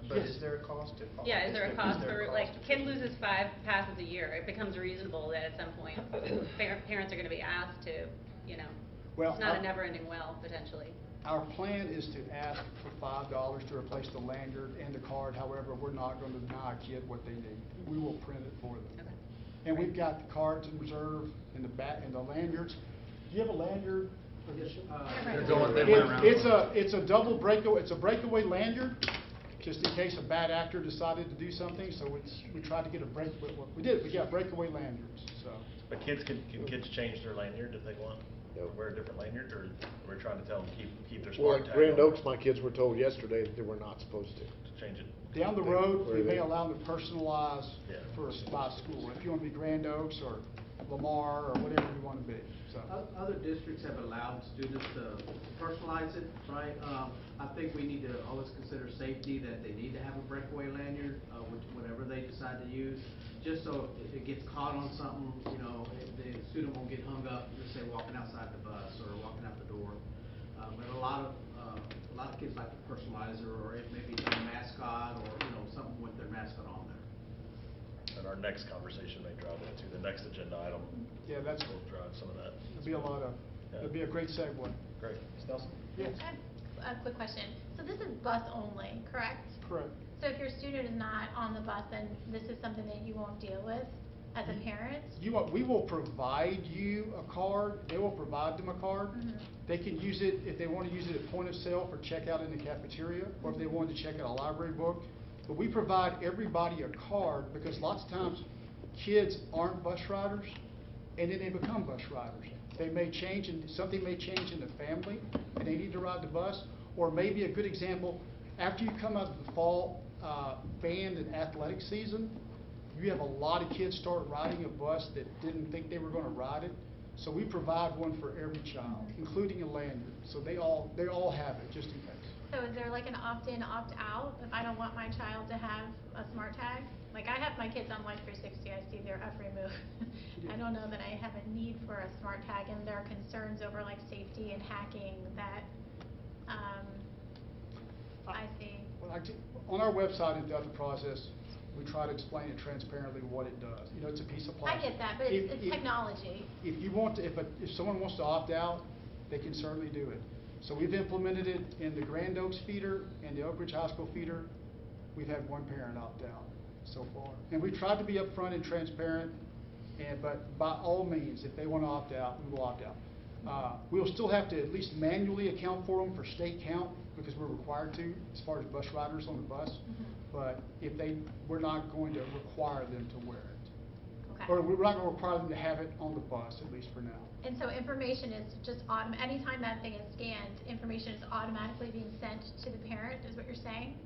But Yes. is there a cost to follow? Yeah, is there a cost for, like, kid loses 5 passes a year, it becomes reasonable that at some point parents are going to be asked to, Well, it's not a never-ending well, potentially. Our plan is to ask for $5 to replace the lanyard and the card. However, we're not going to deny a kid what they need. We will print it for them. Okay. And we've got the cards in reserve and the and the lanyards. Do you have a lanyard? They're going, they went around. It's a double breakaway. It's a breakaway lanyard, just in case a bad actor decided to do something. So we tried to get a breakaway. We did. We got breakaway lanyards. So. But kids can kids change their lanyard if they want? Wear a different lanyard, or we're trying to tell them keep their Well, smart at tag Grand on? Oaks, my kids were told yesterday that they were not supposed to. Change it. Down the road, we may they- allow them to personalize Yeah. by school. If you want to be Grand Oaks or Lamar or whatever you want to be. So. Other districts have allowed students to personalize it, right? I think we need to always consider safety, that they need to have a breakaway lanyard, whatever they decide to use, just so if it gets caught on something, the student won't get hung up, let's say walking outside the bus or walking out the door. But a lot of kids like to personalize it, or it may be a mascot or something with their mascot on there. And our next conversation may drive that too. The next agenda item. Yeah, that's. will drive some of that. It'll be a lot of. Yeah. It'll be a great segue. Great. Ms. Nelson? Yes. I have a quick question. So this is bus only, correct? Correct. So if your student is not on the bus, then this is something that you won't deal with as a parent? We will provide you a card. They will provide them a card. Mhm. They can use it if they want to use it at point of sale for checkout in the cafeteria, or if they wanted to check out a library book. But we provide everybody a card because lots of times kids aren't bus riders, and then they become bus riders. They may change, and something may change in the family, and they need to ride the bus. Or maybe a good example, after you come out of the fall band and athletic season, you have a lot of kids start riding a bus that didn't think they were going to ride it. So we provide one for every child, including a lanyard. So they all have it, just in case. So is there like an opt-in, opt-out if I don't want my child to have a smart tag? Like I have my kids on Life 360, I see their every move. I don't know that I have a need for a smart tag, and there are concerns over like safety and hacking that I see. Well, on our website and throughout the process, we try to explain it transparently what it does. It's a piece of I plastic. get that, but it's technology. If you want to, if someone wants to opt out, they can certainly do it. So we've implemented it in the Grand Oaks feeder and the Oak Ridge High School feeder. We've had one parent opt out so far. And we tried to be upfront and transparent, but by all means, if they want to opt out, we will opt out. We'll still have to at least manually account for them for state count because we're required to as far as bus riders on the bus. But we're not going to require them to wear it. Okay. Or we're not going to require them to have it on the bus, at least for now. And so information is just anytime that thing is scanned, information is automatically being sent to the parent, is what you're saying?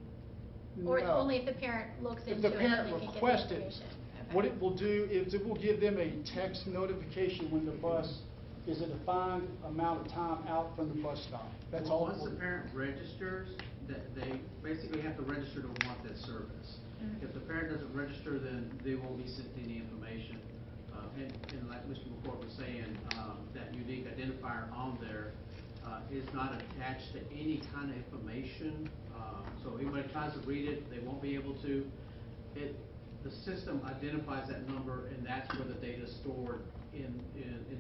Or it's No. only if the parent looks If into the it parent and they can get the requests it, information? Okay. what it will do is it will give them a text notification when the bus is a defined amount of time out from the bus stop. That's all. Once the parent registers, they basically have to register to want that service. If the parent doesn't register, then they won't be sent any information. And like Mr. McCourt was saying, that unique identifier on there is not attached to any kind of information. So anybody tries to read it, they won't be able to. The system identifies that number, and that's where the data is stored in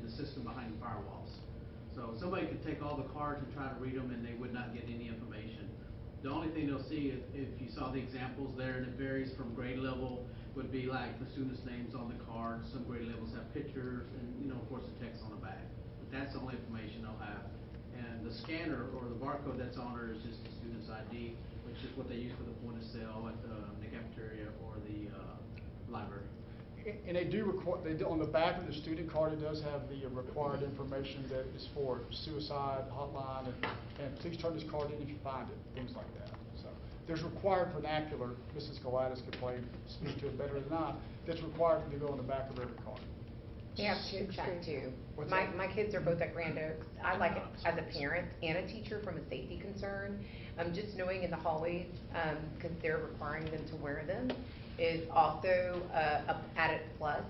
the system behind the firewalls. So somebody could take all the cards and try to read them, and they would not get any information. The only thing they'll see, if you saw the examples there, and it varies from grade level, would be like the student's names on the card. Some grade levels have pictures, and of course the text on the back. But that's the only information they'll have. And the scanner or the barcode that's on there is just the student's ID, which is what they use for the point of sale at the cafeteria or the library. And they do on the back of the student card, it does have the required information that is for suicide hotline and please turn this card in if you find it, things like that. So there's required vernacular. Mrs. Galatis could probably speak to it better than I. That's required to go on the back of every card. We have chip check too. What's My that? my kids are both at Grand Oaks. I like it as a parent and a teacher from a safety concern. Just knowing in the hallways, because they're requiring them to wear them, is also a added plus.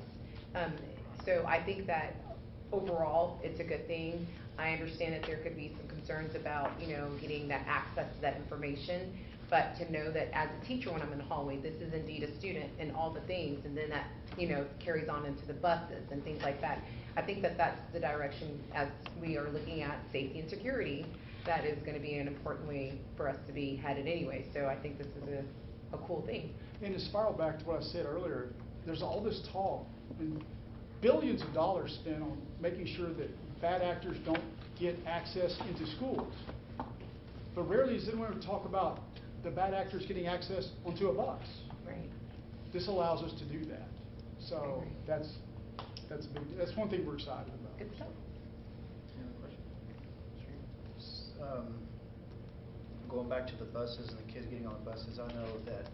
So I think that overall, it's a good thing. I understand that there could be some concerns about, getting that access to that information. But to know that as a teacher, when I'm in the hallway, this is indeed a student and all the things, and then that, carries on into the buses and things like that. I think that that's the direction as we are looking at safety and security. that is gonna be an important way for us to be headed anyway, so I think this is a cool thing. And to spiral back to what I said earlier, there's all this talk, and billions of dollars spent on making sure that bad actors don't get access into schools. But rarely does anyone ever talk about the bad actors getting access onto a bus. Right. This allows us to do that. So that's one thing we're excited about. Good stuff. Any other questions? Going back to the buses and the kids getting on the buses, I know that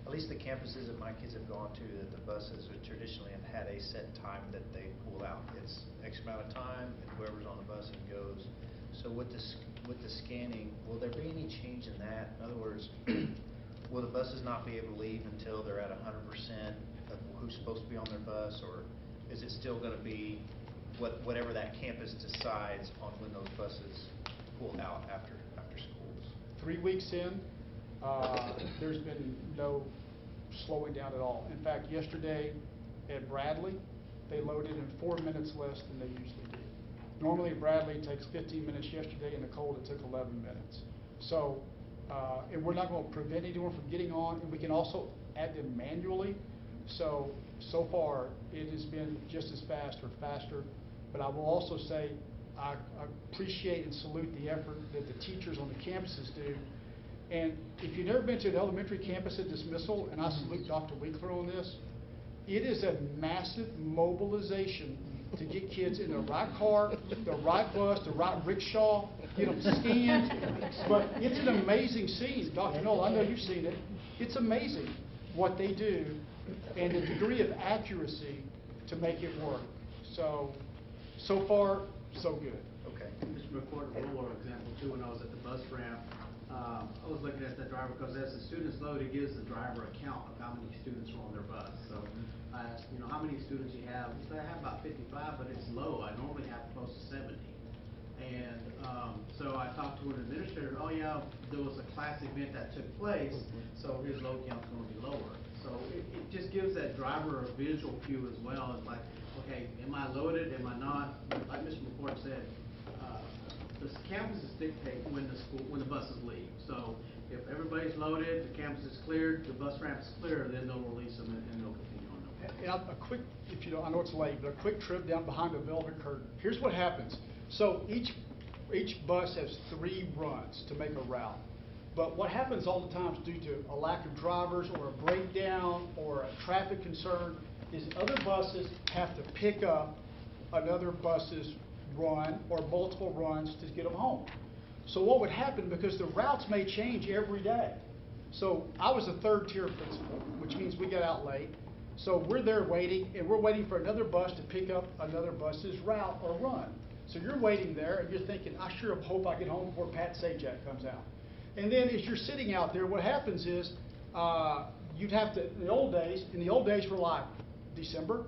at least the campuses that my kids have gone to, that the buses are traditionally have had a set time that they pull out. It's X amount of time, and whoever's on the bus and goes. So with the scanning, will there be any change in that? In other words, will the buses not be able to leave until they're at 100% of who's supposed to be on their bus, or is it still going to be whatever that campus decides on when those buses pull out after schools? 3 weeks in, there's been no slowing down at all. In fact, yesterday at Bradley, they loaded in 4 minutes less than they usually do. Normally at Bradley it takes 15 minutes. Yesterday in the cold it took 11 minutes. So, and we're not going to prevent anyone from getting on, and we can also add them manually. So far it has been just as fast or faster. But I will also say I appreciate and salute the effort that the teachers on the campuses do. And if you've never been to an elementary campus at dismissal, and I salute Dr. Winkler on this, it is a massive mobilization to get kids in the right car, the right bus, the right rickshaw, get them scanned. But it's an amazing scene. Dr. Knoll, I know you've seen it. It's amazing what they do and the degree of accuracy to make it work. So far, so good. Okay. Mr. McCord, a real world example too, when I was at the bus ramp, I was looking at the driver, because as the students load, it gives the driver a count of how many students are on their bus. So I asked, how many students you have? He said, I have about 55, but it's low. I normally have close to 70. And so I talked to an administrator, oh yeah, there was a class event that took place, so his load count's going to be lower. So it just gives that driver a visual cue as well. It's like, okay, am I loaded, am I not? Like Mr. McCord said, the campuses dictate when the buses leave. So if everybody's loaded, the campus is cleared, the bus ramp is clear, then they'll release them and they'll continue on their way. And a quick, if you don't, I know it's late, but a quick trip down behind the velvet curtain. Here's what happens. So each bus has 3 runs to make a route. But what happens all the times due to a lack of drivers or a breakdown or a traffic concern is other buses have to pick up another bus's run or multiple runs to get them home. So what would happen, because the routes may change every day. So I was a 3rd tier principal, which means we got out late. So we're there waiting, and we're waiting for another bus to pick up another bus's route or run. So you're waiting there, and you're thinking, I sure hope I get home before Pat Sajak comes out. And then as you're sitting out there, what happens is you'd have to, in the old days were like December,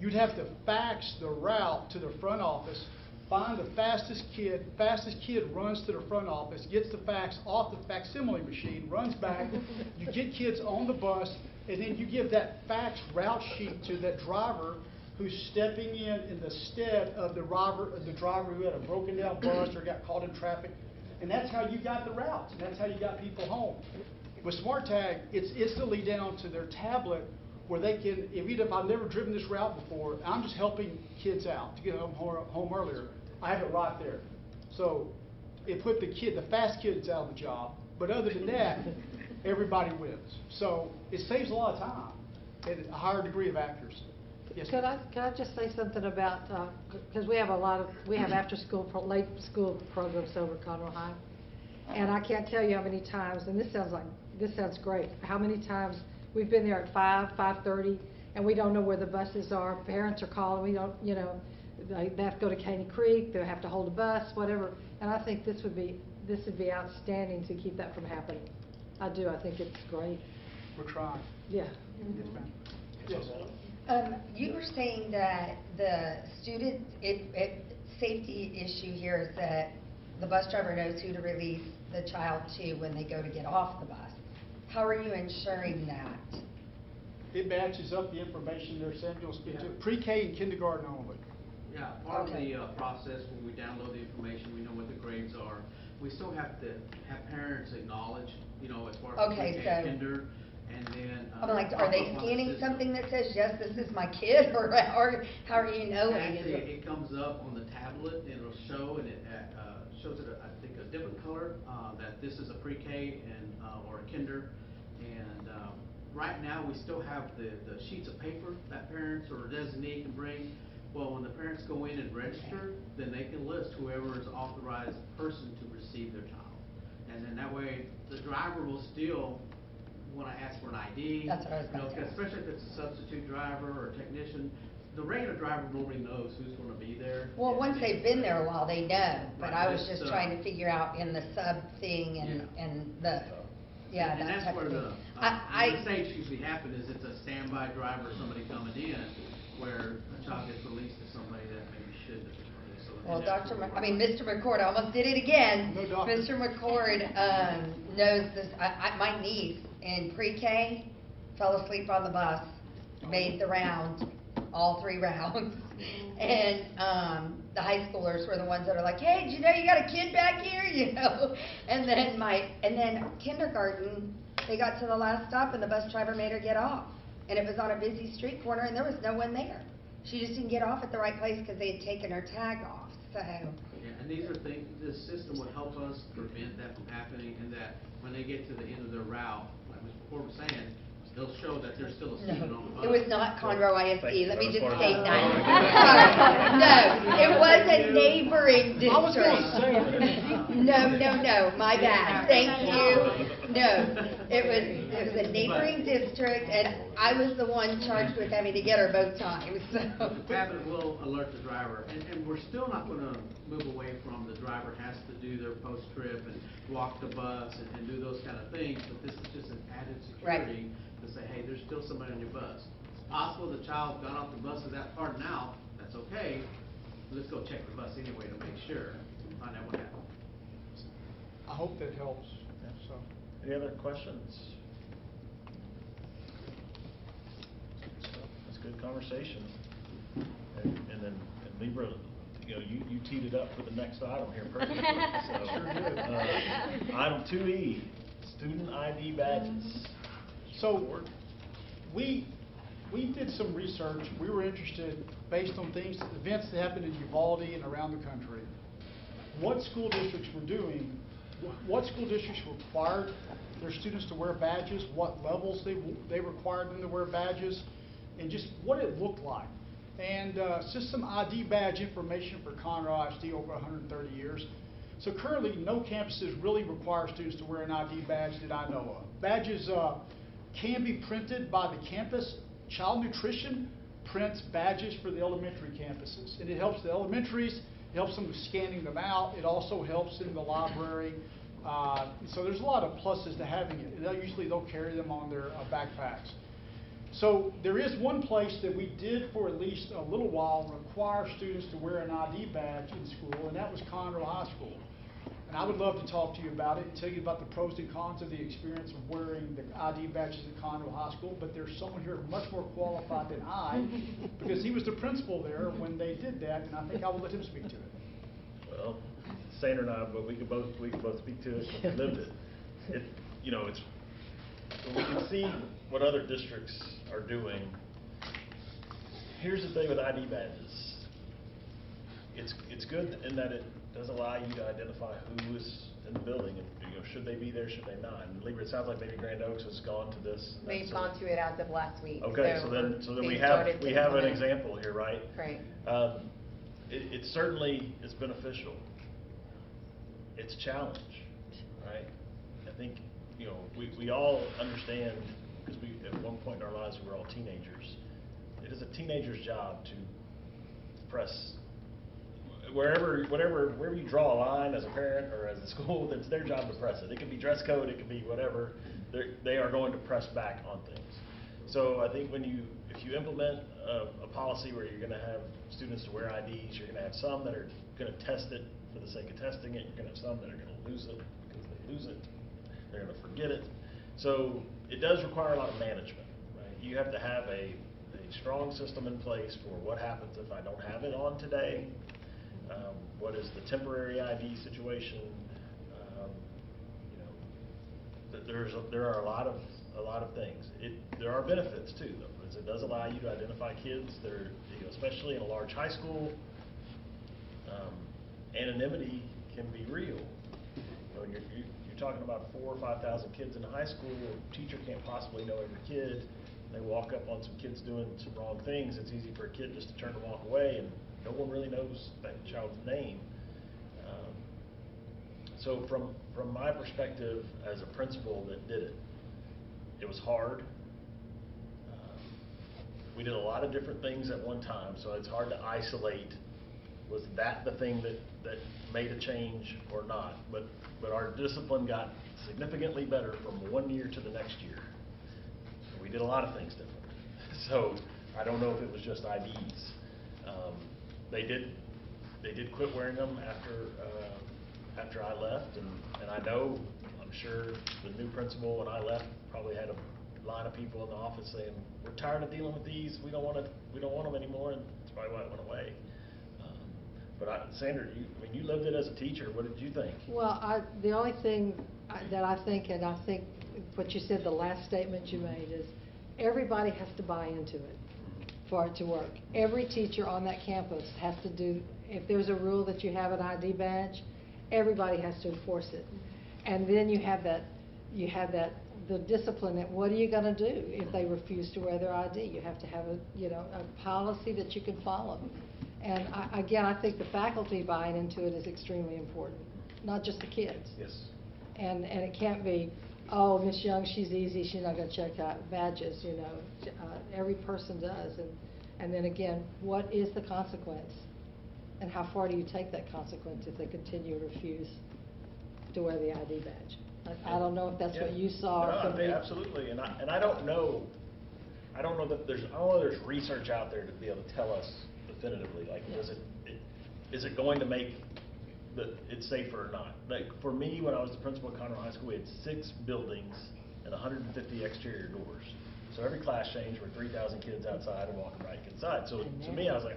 you'd have to fax the route to the front office, find the fastest kid runs to the front office, gets the fax off the facsimile machine, runs back, you get kids on the bus, and then you give that fax route sheet to that driver who's stepping in the stead of the driver who had a broken down bus or got caught in traffic. And that's how you got the routes, and that's how you got people home. With SmartTag, it's instantly down to their tablet where they can, even if I've never driven this route before, I'm just helping kids out to get home earlier. I have it right there. So it put the fast kids out of the job, but other than that, everybody wins. So it saves a lot of time and a higher degree of accuracy. Yes, Could I just say something about, because we have after school, late school programs over at Conroe High. And I can't tell you how many times, and this sounds great, how many times we've been there at 5:30, and we don't know where the buses are. Parents are calling, we don't, they have to go to Caney Creek, they have to hold a bus, whatever. And I think this would be outstanding to keep that from happening. I do, I think it's great. We're trying. Yeah. Yes, ma'am. Yes. You were saying that the student safety issue here is that the bus driver knows who to release the child to when they go to get off the bus. How are you ensuring that? It matches up the information they're sending. You'll speak to pre-K and kindergarten only. Yeah, part of Okay. the process, when we download the information, we know what the grades are. We still have to have parents acknowledge, you know, as far as Okay, pre-K, so- kinder, and then. I'm like, pop are they up on the scanning system. something that says, yes, this is my kid, or how are you knowing? Actually, it comes up on the tablet, and it'll show, and it shows it, I think, a different color, that this is a pre-K and, or a kinder. And, right now, we still have the sheets of paper that parents or a designee can bring. Well, when the parents go in and register, then they can list whoever is authorized person to receive their child. And then that way, the driver will still want to ask for an ID. That's what I was you know, gonna say. especially if it's a substitute driver or a technician. The regular driver normally knows who's going to be there. Well, and once they- they've been there a while, they know, but Right, I was just, just trying to figure out in the sub thing and the, yeah, And that that's type where of the, thing. the mistakes usually happen is it's a standby driver, somebody coming in, where a child gets released to somebody that maybe shouldn't have been released. So Well, that's Dr. where Mr. McCord, I almost did it again. No, doctor. Mr. McCord, knows this, my niece in pre-K fell asleep on the bus, made the round, all 3 rounds. And, the high schoolers were the ones that are like, hey, did you know you got a kid back here, you know? And then kindergarten, they got to the last stop and the bus driver made her get off. And it was on a busy street corner and there was no one there. She just didn't get off at the right place because they had taken her tag off, so. Yeah, and these are things, this system would help us prevent that from happening, and that when they get to the end of their route, like Mr. McCord was saying, they'll show that there's still a student on the bus. It was not Conroe ISD, let me just Sorry. state that. No, it was a neighboring district. I was gonna say. No, my bad, thank you. No, it was a neighboring district, and I was the one charged with having to get her both times, so. The tablet will alert the driver, and we're still not gonna move away from the driver has to do their post-trip and walk the bus and do those kind of things, but this is just an added security to say, hey, there's still somebody on your bus. It's possible the child got off the bus at that part now, that's okay, let's go check the bus anyway to make sure, find out what happened. I hope that helps, so. Any other questions? That's good conversation. And then, and Libra, you know, you teed it up for the next item here perfectly. So, item 2E, student ID badges. So, we did some research. We were interested, based on events that happened in Uvalde and around the country, what school districts were doing, what school districts required their students to wear badges, what levels they required them to wear badges, and just what it looked like. And just some ID badge information for Conroe ISD over 130 years. So currently, no campuses really require students to wear an ID badge that I know of. Badges can be printed by the campus. Child Nutrition prints badges for the elementary campuses, and it helps the elementaries. It helps them with scanning them out. It also helps in the library. So there's a lot of pluses to having it. Usually they'll carry them on their backpacks. So there is one place that we did for at least a little while require students to wear an ID badge in school, and that was Conroe High School. And I would love to talk to you about it and tell you about the pros and cons of the experience of wearing the ID badges at Conroe High School, but there's someone here much more qualified than I, because he was the principal there when they did that, and I think I will let him speak to it. Well, Sandra and I, but we could both speak to it because we lived it. You know, it's when we can see what other districts are doing. Here's the thing with ID badges. It's good in that it does allow you to identify who is in the building, and you know, should they be there, should they not. And Libra, it sounds like maybe Grand Oaks has gone to this. They've gone to it as of last week. Okay, so then we have an example here, right? Right. It certainly is beneficial. It's a challenge, right? I think, you know, we all understand, because we at one point in our lives we were all teenagers. It is a teenager's job to press wherever you draw a line as a parent or as a school. It's their job to press it. It could be dress code, it could be whatever. They are going to press back on things. So I think if you implement a policy where you're going to have students to wear IDs, you're going to have some that are going to test it for the sake of testing it. You're going to have some that are going to lose it because they lose it. They're going to forget it. So it does require a lot of management, right? You have to have a strong system in place for what happens if I don't have it on today. What is the temporary ID situation? There are a lot of things. There are benefits too, though, because it does allow you to identify kids. Especially in a large high school, anonymity can be real. When you're talking about 4,000 or 5,000 kids in a high school, a teacher can't possibly know every kid. They walk up on some kids doing some wrong things. It's easy for a kid just to turn and walk away, and no one really knows that child's name. So from my perspective as a principal that did it, it was hard. We did a lot of different things at one time, so it's hard to isolate, was that the thing that made a change or not? But our discipline got significantly better from one year to the next year. We did a lot of things different. So I don't know if it was just IDs. They did quit wearing them after I left, and I know, I'm sure the new principal when I left probably had a line of people in the office saying, we're tired of dealing with these, we don't want them anymore, and that's probably why it went away. But Sandra, you lived it as a teacher. What did you think? Well, the only thing that I think, and I think what you said, the last statement you made, is everybody has to buy into it for it to work. Every teacher on that campus has to do, if there's a rule that you have an ID badge, everybody has to enforce it. And then you have the discipline that what are you going to do if they refuse to wear their ID? You have to have a policy that you can follow. And again, I think the faculty buying into it is extremely important, not just the kids. Yes. And it can't be, oh, Miss Young, she's easy, she's not going to check out badges, every person does. And then again, what is the consequence? And how far do you take that consequence if they continue to refuse to wear the ID badge? I don't know if that's what you saw. No, absolutely, and I don't know. I don't know that there's research out there to be able to tell us definitively, like, is it going to make it safer or not? Like, for me, when I was the principal at Conroe High School, we had 6 buildings and 150 exterior doors. So every class change were 3,000 kids outside and walking right inside. So to me, I was like,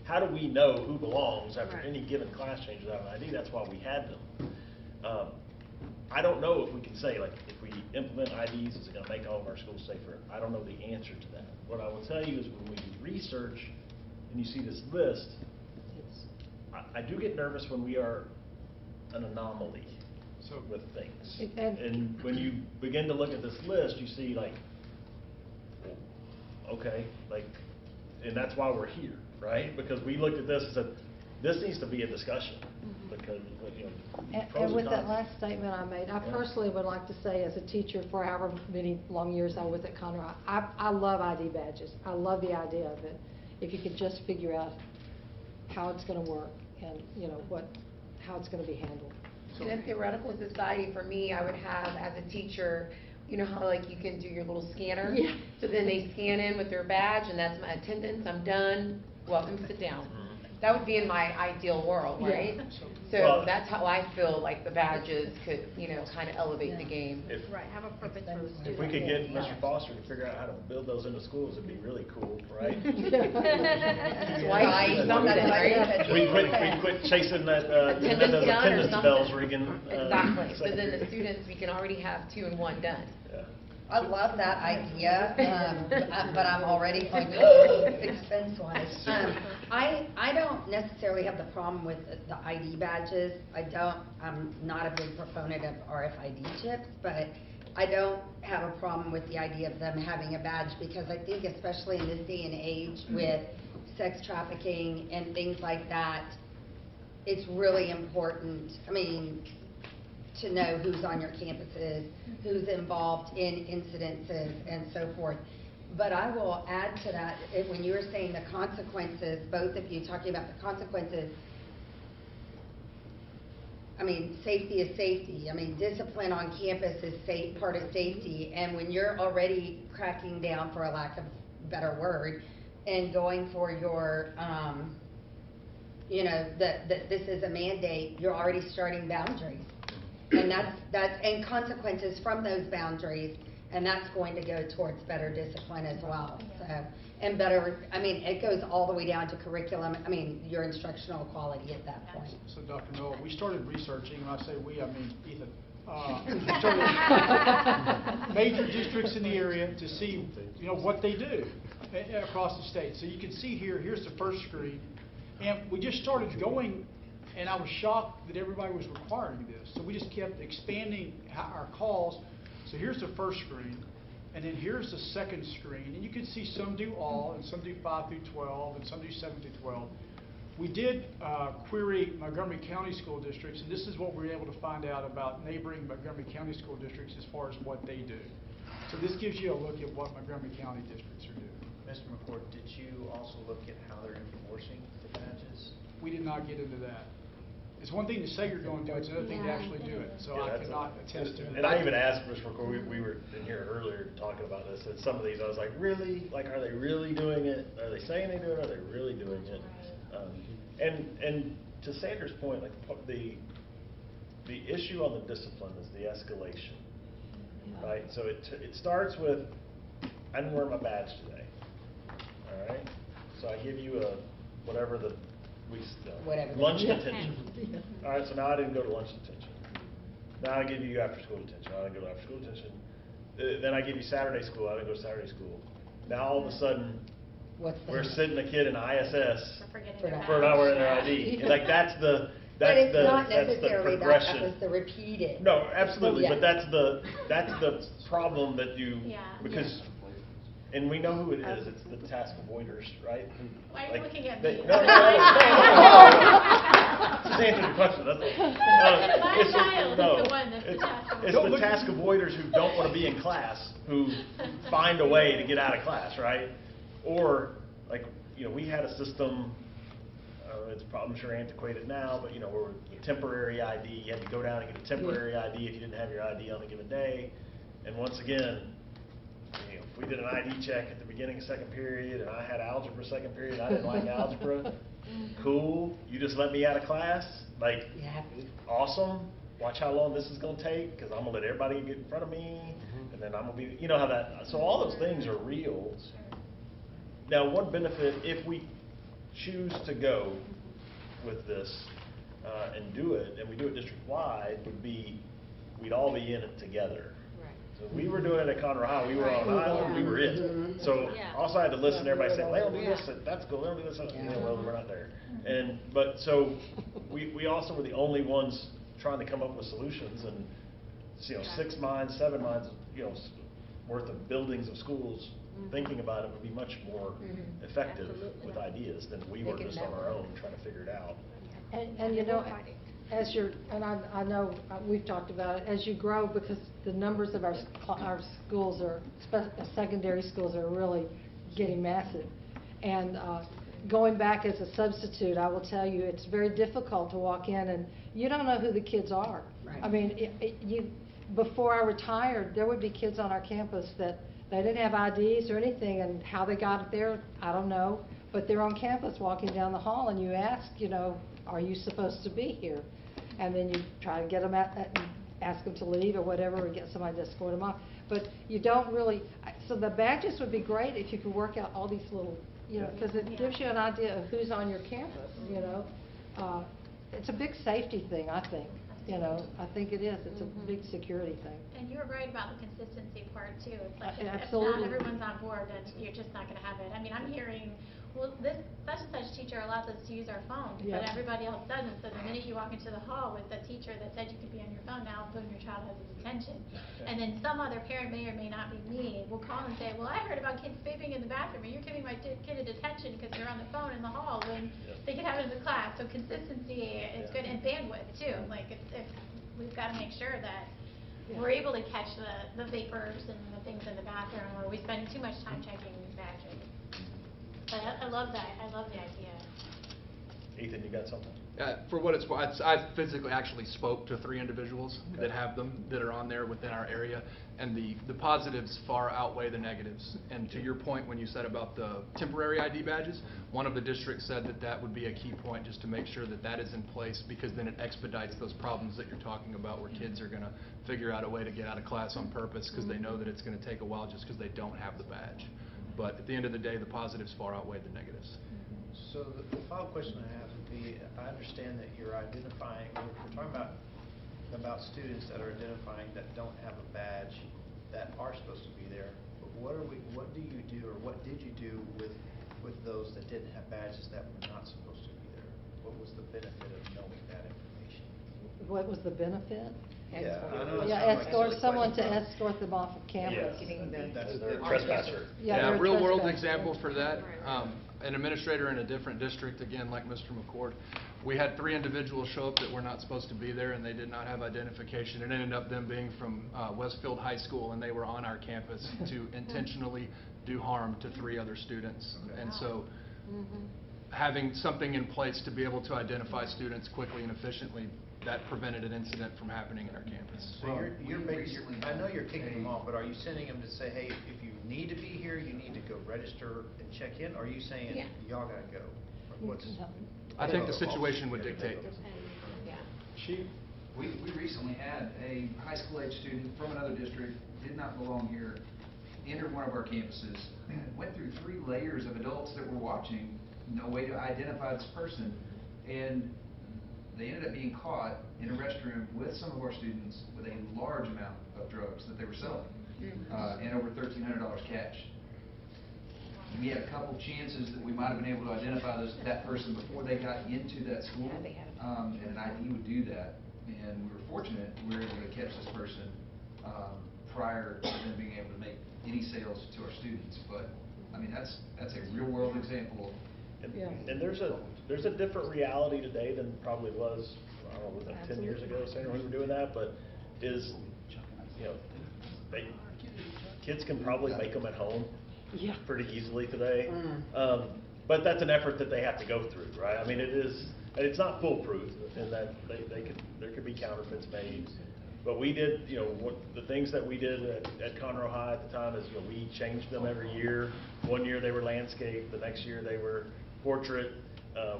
how do we know who belongs after any given class change without an ID? That's why we had them. I don't know if we can say, like, if we implement IDs, is it going to make all of our schools safer? I don't know the answer to that. What I will tell you is when we do research and you see this list, I do get nervous when we are an anomaly with things. And when you begin to look at this list, you see, like, okay, like, and that's why we're here, right? Because we looked at this and said, this needs to be a discussion. Because, and with that last statement I made, I personally would like to say, as a teacher for however many long years I was at Conroe, I love ID badges. I love the idea of it. If you could just figure out how it's going to work and how it's going to be handled. In a theoretical society, for me, I would have, as a teacher, you know how like you can do your little scanner? Yeah. So then they scan in with their badge, and that's my attendance, I'm done, welcome to sit down. That would be in my ideal world, right? So that's how I feel like the badges could, kind of elevate the game. Right, have a purpose for the student. If we could get Mr. Foster to figure out how to build those into schools, it'd be really cool, right? We quit chasing that attendance bells ringing. Exactly. So then the students, we can already have 2 and 1 done. I love that idea, but I'm already going expense-wise. I don't necessarily have the problem with the ID badges. I'm not a big proponent of RFID chips, but I don't have a problem with the idea of them having a badge, because I think especially in this day and age with sex trafficking and things like that, it's really important. I mean, to know who's on your campuses, who's involved in incidences, and so forth. But I will add to that, when you were saying the consequences, both of you talking about the consequences, I mean, safety is safety. I mean, discipline on campus is part of safety. And when you're already cracking down, for a lack of a better word, and going for your, that this is a mandate, you're already starting boundaries. And and consequences from those boundaries, and that's going to go towards better discipline as well. So, and better, I mean, it goes all the way down to curriculum, I mean, your instructional quality at that point. So Dr. Noel, we started researching, and I say we, I mean Ethan. We started major districts in the area to see, you know, what they do across the state. So you can see here, here's the first screen, and we just started going, and I was shocked that everybody was requiring this. So we just kept expanding our calls. So here's the first screen, and then here's the second screen, and you can see some do all, and some do 5 through 12, and some do 7 through 12. We did query Montgomery County school districts, and this is what we were able to find out about neighboring Montgomery County school districts as far as what they do. So this gives you a look at what Montgomery County districts are doing. Mr. McCord, did you also look at how they're enforcing the badges? We did not get into that. It's one thing to say you're going to, it's another thing to actually do it. So I cannot attest to it. And I even asked Mr. McCord, we were in here earlier talking about this, and some of these, I was like, really? Like, are they really doing it? Are they saying they do it? Are they really doing it? And to Sanders' point, like the issue on the discipline is the escalation, right? So it starts with, I didn't wear my badge today, all right? So I give you a whatever the lunch detention. All right, so now I didn't go to lunch detention. Now I give you after school detention. I didn't go to after school detention. Then I give you Saturday school. I didn't go to Saturday school. Now all of a sudden, we're sitting a kid in ISS for not wearing their ID. And like that's the progression. That was the repeated. No, absolutely, Yeah. but that's the problem that you because. And we know who it is. It's the task avoiders, right? Why are you looking at me? No. Just answer the question. That's all. My child is the one that's the task avoider. It's the task avoiders who don't want to be in class, who find a way to get out of class, right? Or, like, you know, we had a system, it's probably, I'm sure, antiquated now, but, you know, where the temporary ID, you had to go down and get a temporary ID if you didn't have your ID on a given day. And once again, you know, if we did an ID check at the beginning of second period and I had algebra second period and I didn't like algebra, cool, you just let me out of class, like, awesome, watch how long this is going to take, because I'm going to let everybody get in front of me, and then I'm going to be, you know how that, so all those things are real. Now, one benefit, if we choose to go with this and do it, and we do it district-wide, would be, we'd all be in it together. So we were doing it at Conroe High, we were on an island, we were it. So also I had to listen to everybody say, well, they don't do this, that's cool, they don't do this, well, we're not there. But so we also were the only ones trying to come up with solutions, and, you know, 6 minds, 7 minds, you know, worth of buildings of schools thinking about it would be much more effective with ideas than we were just on our own trying to figure it out. And you know, as you're, and I know we've talked about it, as you grow, because the numbers of our schools are, secondary schools are really getting massive. And going back as a substitute, I will tell you, it's very difficult to walk in and you don't know who the kids are. I mean, before I retired, there would be kids on our campus that they didn't have IDs or anything, and how they got there, I don't know. But they're on campus walking down the hall, and you ask, you know, are you supposed to be here? And then you try to get them ask them to leave or whatever, or get somebody to escort them off. But you don't really, so the badges would be great if you could work out all these little, you know, because it gives you an idea of who's on your campus, you know. It's a big safety thing, I think. You know, I think it is. It's a big security thing. And you were right about the consistency part, too. It's like, if Absolutely. not everyone's on board, then you're just not going to have it. I mean, I'm hearing, well, this such and such teacher allows us to use our phone, but everybody else doesn't. So the minute you walk into the hall with the teacher that said you could be on your phone, now boom, your child has a detention. And then some other parent may or may not be me will call and say, well, I heard about kids vaping in the bathroom, and you're giving my kid a detention because they're on the phone in the hall when they can have it in the class. So consistency is good, and bandwidth too. Like if we've got to make sure that we're able to catch the vapors and the things in the bathroom, or are we spending too much time checking badges? But I love that. I love the idea. Ethan, you got something? For what it's worth, I physically actually spoke to 3 individuals that have them, that are on there within our area, and the positives far outweigh the negatives. And to your point when you said about the temporary ID badges, one of the districts said that that would be a key point, just to make sure that that is in place, because then it expedites those problems that you're talking about, where kids are going to figure out a way to get out of class on purpose because they know that it's going to take a while just because they don't have the badge. But at the end of the day, the positives far outweigh the negatives. So the final question I have would be, I understand that you're identifying, we're talking about students that are identifying that don't have a badge that are supposed to be there. But what do you do, or what did you do with those that didn't have badges that were not supposed to be there? What was the benefit of knowing that information? What was the benefit? Yeah, I know. Yeah, escort someone to escort them off of campus. That's They're the a trespasser. Yeah, they're a real world trespasser. example for that. An administrator in a different district, again, like Mr. McCord, we had 3 individuals show up that were not supposed to be there, and they did not have identification. It ended up them being from Westfield High School, and they were on our campus to intentionally do harm to 3 other students. And so having something in place to be able to identify students quickly and efficiently, that prevented an incident from happening in our campus. So I know you're kicking them off, but are you sending them to say, hey, if you need to be here, you need to go register and check in? Or are you saying, y'all gotta go? Or what's? I think the situation would dictate. Yeah. Chief, we recently had a high school age student from another district, did not belong here, entered one of our campuses, went through 3 layers of adults that were watching, no way to identify this person, and they ended up being caught in a restroom with some of our students with a large amount of drugs that they were selling, and over $1,300 cash. We had a couple chances that we might have been able to identify that person before they got into that school, and an ID would do that. And we were fortunate we were able to catch this person prior to them being able to make any sales to our students. But I mean, that's a real world example. And there's a different reality today than probably was, I don't know, was that 10 years ago, Sandra, when we were doing that, but kids can probably make them at home pretty easily today. But that's an effort that they have to go through, right? I mean, it's not foolproof in that there could be counterfeits made. But we did, the things that we did at Conroe High at the time is, we changed them every year. One year they were landscape, the next year they were portrait.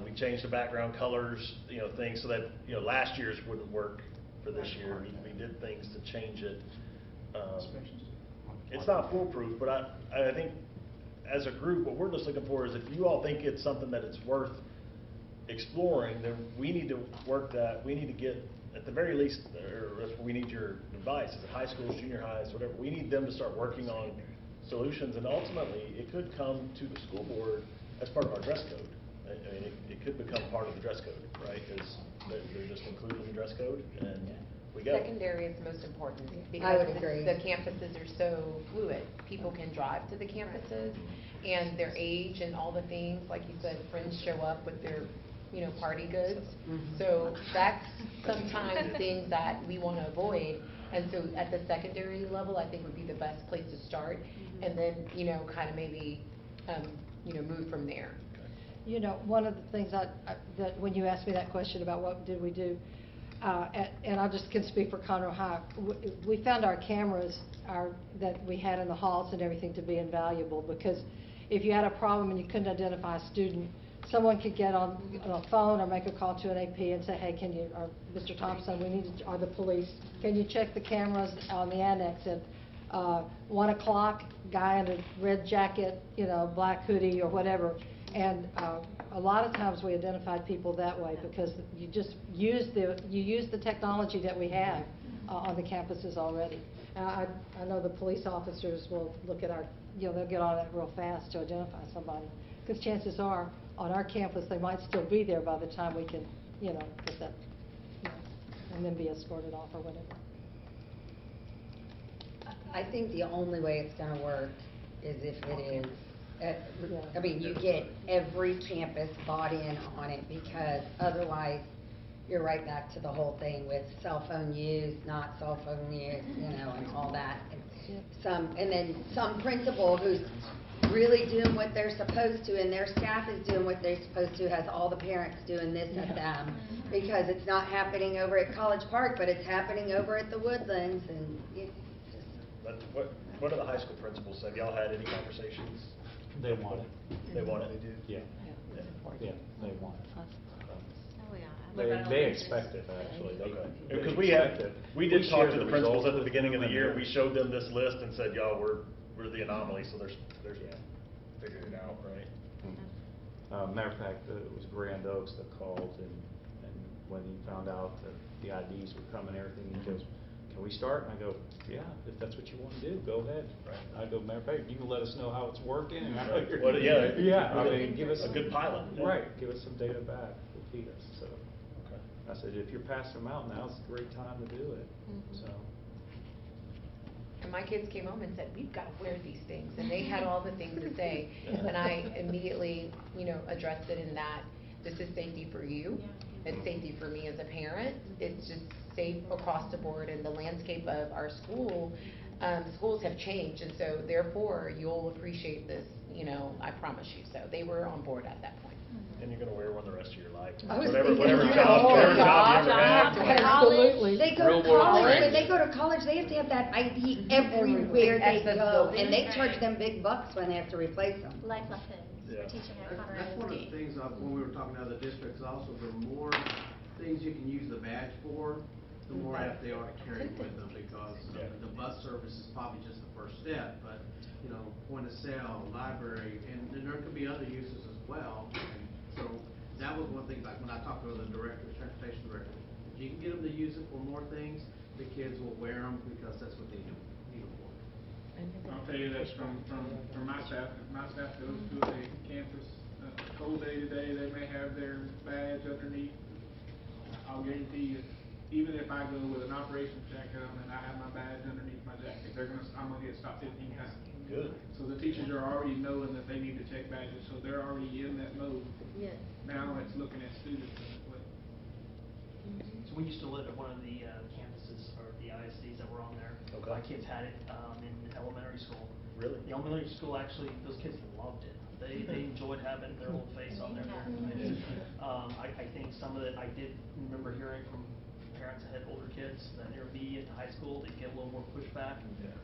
We changed the background colors, things so that, last year's wouldn't work for this year. We did things to change it. It's not foolproof, but I think as a group, what we're just looking for is if you all think it's something that it's worth exploring, then we need to work that. We need to get, at the very least, or we need your advice at high schools, junior highs, whatever. We need them to start working on solutions, and ultimately, it could come to the school board as part of our dress code. I mean, it could become part of the dress code, right? Because they're just included in the dress code, and we go. Secondary is most important I because would agree. the campuses are so fluid. People can drive to the campuses, and their age and all the things, like you said, friends show up with their party goods. So that's sometimes things that we want to avoid. And so at the secondary level, I think would be the best place to start. And then, kind of maybe, move from there. One of the things that when you asked me that question about what did we do, and I just can speak for Conroe High, we found our cameras that we had in the halls and everything to be invaluable, because if you had a problem and you couldn't identify a student, someone could get on a phone or make a call to an AP and say, hey, can you, or Mr. Thompson, or the police, can you check the cameras on the annex at 1 o'clock, guy in a red jacket, black hoodie or whatever. And a lot of times we identified people that way because you just use the technology that we have on the campuses already. I know the police officers will look at they'll get on it real fast to identify somebody, because chances are on our campus they might still be there by the time we can, get that, and then be escorted off or whatever. I think the only way it's going to work is if it is, I mean, you get every campus bought in on it, because otherwise you're right back to the whole thing with cell phone use, not cell phone use, and all that. And then some principal who's really doing what they're supposed to, and their staff is doing what they're supposed to, has all the parents doing this at them, because it's not happening over at College Park, but it's happening over at the Woodlands, and it's just. But what do the high school principals have y'all had any conversations? They want it. They want it. They do. Yeah. Yeah, they want it. Oh, yeah. They expect it, actually. Because we did talk to the principals at the beginning of the year. We showed them this list and said, y'all, we're the anomaly. So there's figured it out, right? Matter of fact, it was Grand Oaks that called, and when he found out that the IDs were coming, everything, he goes, "Can we start?" And I go, "Yeah, if that's what you want to do, go ahead." Right. I go, "Matter of fact, you can let us know how it's working." And how you're Well, yeah, yeah. I mean, give us a good pilot. Right, give us some data back, feed us. So Okay. I said, if you're passing them out, now's a great time to do it. So. And my kids came home and said, "We've got to wear these things," and they had all the things to say. And I immediately, addressed it in that this is safety for you. It's safety for me as a parent. It's just safe across the board, and the landscape of our schools have changed, and so therefore you'll appreciate this. I promise you. So they were on board at that point. And you're gonna wear one the rest of your life. I was Whatever thinking, job you ever have. Absolutely. They go to college, when they go to college, they have to have that ID everywhere they go, and they charge them big bucks when they have to replace them. Life lessons Yeah. we're teaching at Conroe That's one of the ISD. things, when we were talking to other districts also, the more things you can use the badge for, the more apt they are to carry it with them, because the bus service is probably just the first step, but, point of sale, library, and there could be other uses as well. And so that was one thing, like when I talked to the directors, transportation directors, if you can get them to use it for more things, the kids will wear them because that's what they need them for. I'll tell you this from my staff. If my staff goes to a campus, a cold day today, they may have their badge underneath. I'll guarantee you, even if I go with an operations jacket on and I have my badge underneath my jacket, I'm gonna get stopped 15 times. Good. So the teachers are already knowing that they need to check badges, so they're already in that mode. Yes. Now it's looking at students in that way. So we used to live at one of the campuses, or the ISDs that were on there. Okay. My kids had it in elementary school. Really? The elementary school, actually, those kids loved it. They enjoyed having their little face on there. I think some of it, I did remember hearing from parents that had older kids that near me at high school, they'd get a little more pushback. Yeah.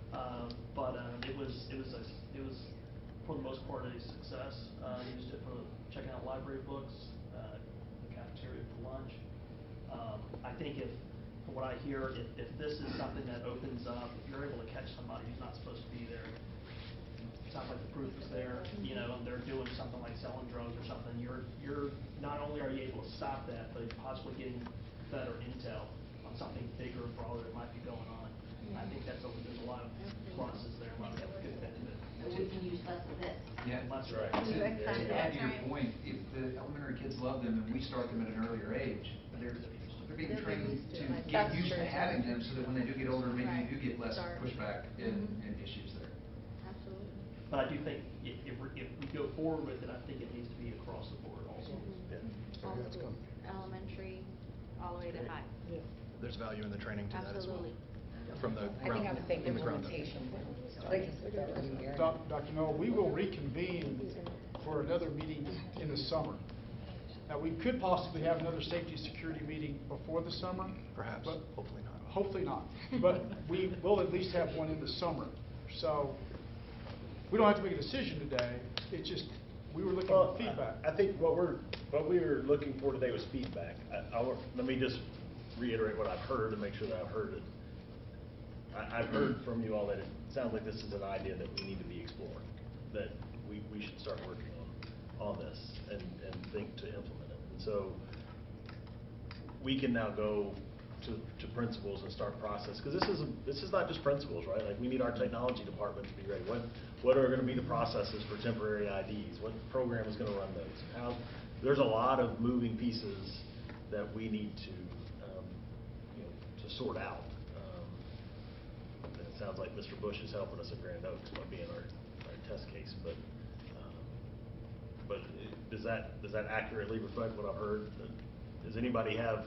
But it was for the most part a success. Used it for checking out library books, the cafeteria for lunch. I think from what I hear, if this is something that opens up, if you're able to catch somebody who's not supposed to be there, it sounds like the proof is there, and they're doing something like selling drugs or something, you're not only are you able to stop that, but you're possibly getting better intel on something bigger and broader that might be going on. I think there's a lot of pluses there, a lot of good benefit. And we can use less of this. Yeah, That's right. To add to your point, if the elementary kids love them and we start them at an earlier age, they're being trained to get used to having them, so that when they do get older, maybe you do get less pushback and issues there. Absolutely. But I do think if we go forward with it, I think it needs to be across the board also. Yeah. All schools, elementary, all the way to high. There's value in the training to that as well. Absolutely. From the I think I'm saying in the ground up. implementation. Dr. Noel, we will reconvene for another meeting in the summer. Now, we could possibly have another safety and security meeting before the summer. Perhaps, but hopefully not. Hopefully not. But we will at least have one in the summer. So we don't have to make a decision today. It's just, we were looking for feedback. I think what we were looking for today was feedback. Let me just reiterate what I've heard and make sure that I've heard it. I've heard from you all that it sounds like this is an idea that we need to be exploring, that we should start working on this and think to implement it. And so we can now go to principals and start process, because this is not just principals, right? Like, we need our technology department to be ready. What are going to be the processes for temporary IDs? What program is going to run those? There's a lot of moving pieces that we need to sort out. And it sounds like Mr. Bush is helping us at Grand Oaks by being our test case, but does that accurately reflect what I've heard? Does anybody have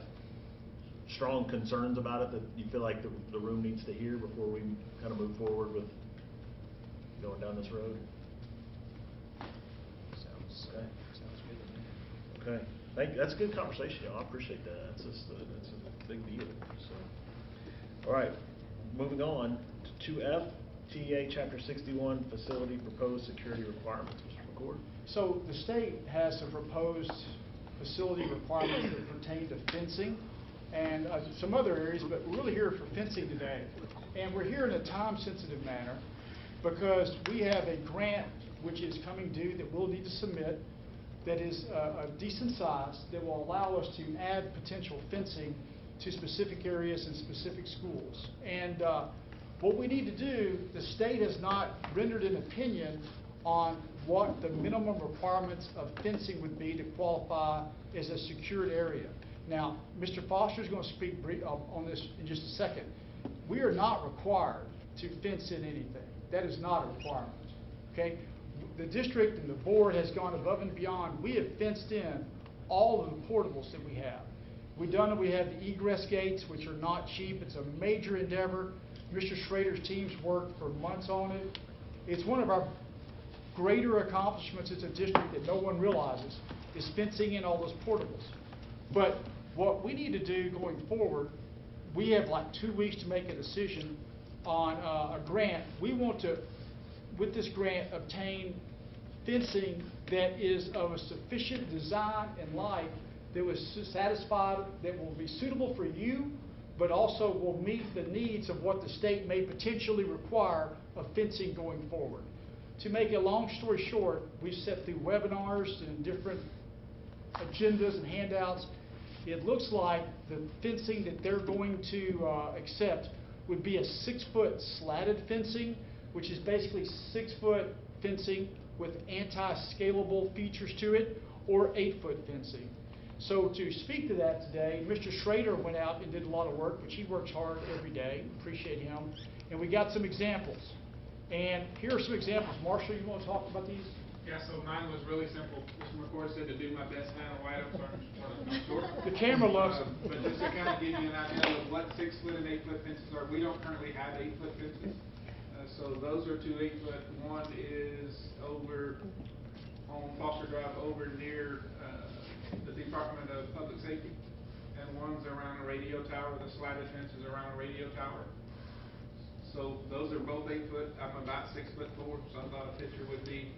strong concerns about it that you feel like the room needs to hear before we kind of move forward with going down this road? Sounds good to me. Okay. That's a good conversation, y'all. I appreciate that. That's a big deal. So, all right, moving on to 2F, TEA Chapter 61, Facility Proposed Security Requirements. Mr. McCord. So the state has some proposed facility requirements that pertain to fencing and some other areas, but we're really here for fencing today. And we're here in a time-sensitive manner because we have a grant which is coming due that we'll need to submit, that is a decent size, that will allow us to add potential fencing to specific areas and specific schools. And what we need to do, the state has not rendered an opinion on what the minimum requirements of fencing would be to qualify as a secured area. Now, Mr. Foster is going to speak on this in just a second. We are not required to fence in anything. That is not a requirement. Okay? The district and the board has gone above and beyond. We have fenced in all of the portables that we have. We have the egress gates, which are not cheap. It's a major endeavor. Mr. Schrader's teams worked for months on it. It's one of our greater accomplishments as a district that no one realizes is fencing in all those portables. But what we need to do going forward, we have like 2 weeks to make a decision on a grant. We want to, with this grant, obtain fencing that is of a sufficient design and light that was satisfied, that will be suitable for you, but also will meet the needs of what the state may potentially require of fencing going forward. To make a long story short, we've set through webinars and different agendas and handouts. It looks like the fencing that they're going to accept would be a 6-foot slatted fencing, which is basically 6-foot fencing with anti-scalable features to it, or 8-foot fencing. So to speak to that today, Mr. Schrader went out and did a lot of work, which he works hard every day. Appreciate him. And we got some examples. And here are some examples. Marshall, you want to talk about these? Yeah, so mine was really simple. Mr. McCord said to do my best hand on white, I'm sorry, The camera loves them. But just to kind of give you an idea of what 6-foot and 8-foot fences are, we don't currently have 8-foot fences. So those are 2 8-foot. One is over on Foster Drive over near the Department of Public Safety, and one's around a radio tower. The slatted fence is around a radio tower. So those are both 8-foot. I'm about 6'4", so I thought a picture would be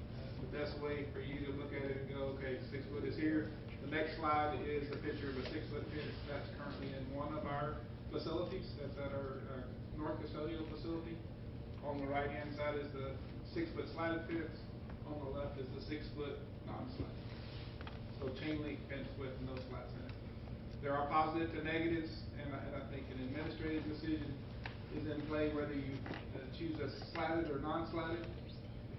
the best way for you to look at it and go, okay, 6 foot is here. The next slide is a picture of a 6-foot fence that's currently in one of our facilities. That's at our North Custodial facility. On the right-hand side is the 6-foot slatted fence. On the left is the 6-foot non-slatted. So chain link fence with no slats in it. There are positives and negatives, and I think an administrative decision is in play whether you choose a slatted or non-slatted.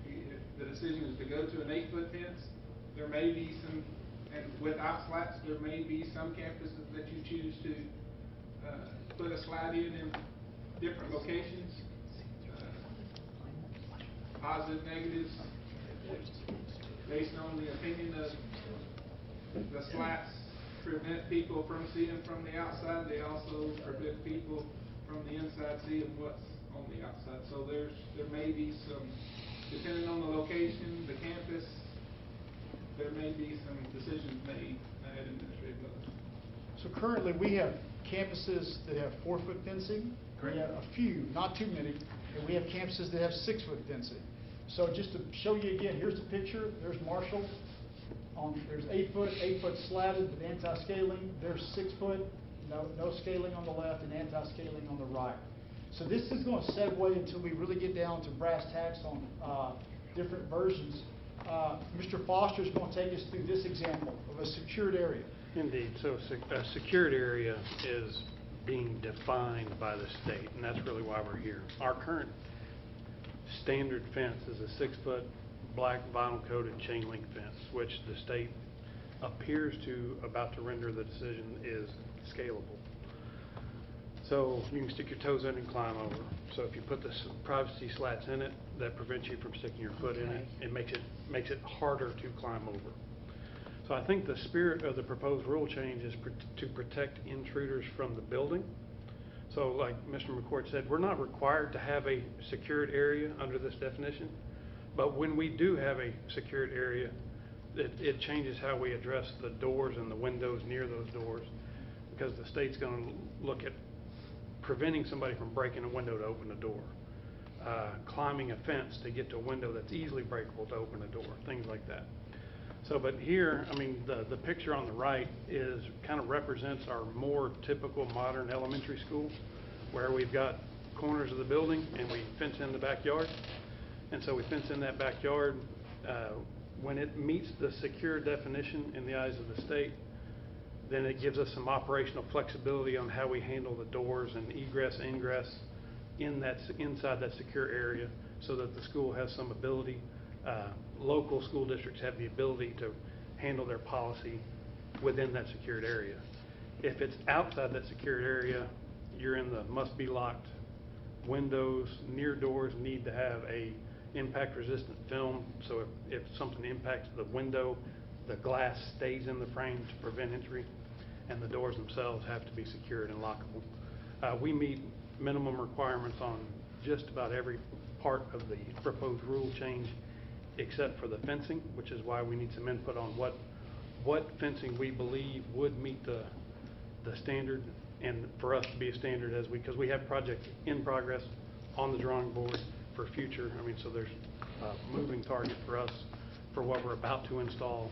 If the decision is to go to an 8-foot fence, there may be some, and without slats, there may be some campuses that you choose to put a slat in different locations. Positive, negatives, based on the opinion of the slats prevent people from seeing from the outside. They also prevent people from the inside seeing what's on the outside. So there may be some, depending on the location, the campus, there may be some decisions made at administrative level. So currently we have campuses that have 4-foot fencing. We have a few, not too many, and we have campuses that have 6-foot fencing. So just to show you again, here's the picture. There's Marshall. There's 8-foot slatted with anti-scaling. There's 6-foot, no scaling on the left and anti-scaling on the right. So this is going to segue until we really get down to brass tacks on different versions. Mr. Foster is going to take us through this example of a secured area. Indeed. So a secured area is being defined by the state, and that's really why we're here. Our current standard fence is a 6-foot black vinyl coated chain link fence, which the state appears to about to render the decision is scalable. So you can stick your toes in and climb over. So if you put the privacy slats in it, that prevents you from sticking your foot in it. It makes it harder to climb over. So I think the spirit of the proposed rule change is to protect intruders from the building. So like Mr. McCord said, we're not required to have a secured area under this definition, but when we do have a secured area, it changes how we address the doors and the windows near those doors, because the state's going to look at preventing somebody from breaking a window to open a door, climbing a fence to get to a window that's easily breakable to open a door, things like that. So, but here, I mean, the picture on the right is kind of represents our more typical modern elementary school, where we've got corners of the building and we fence in the backyard. And so we fence in that backyard, when it meets the secure definition in the eyes of the state, then it gives us some operational flexibility on how we handle the doors and egress, ingress inside that secure area, so that the school has some ability. Local school districts have the ability to handle their policy within that secured area. If it's outside that secured area, you're in the must be locked. Windows near doors need to have a impact resistant film, so if something impacts the window, the glass stays in the frame to prevent entry, and the doors themselves have to be secured and lockable. We meet minimum requirements on just about every part of the proposed rule change, except for the fencing, which is why we need some input on what fencing we believe would meet the standard, and for us to be a standard because we have projects in progress on the drawing board for future. I mean, so there's a moving target for us for what we're about to install.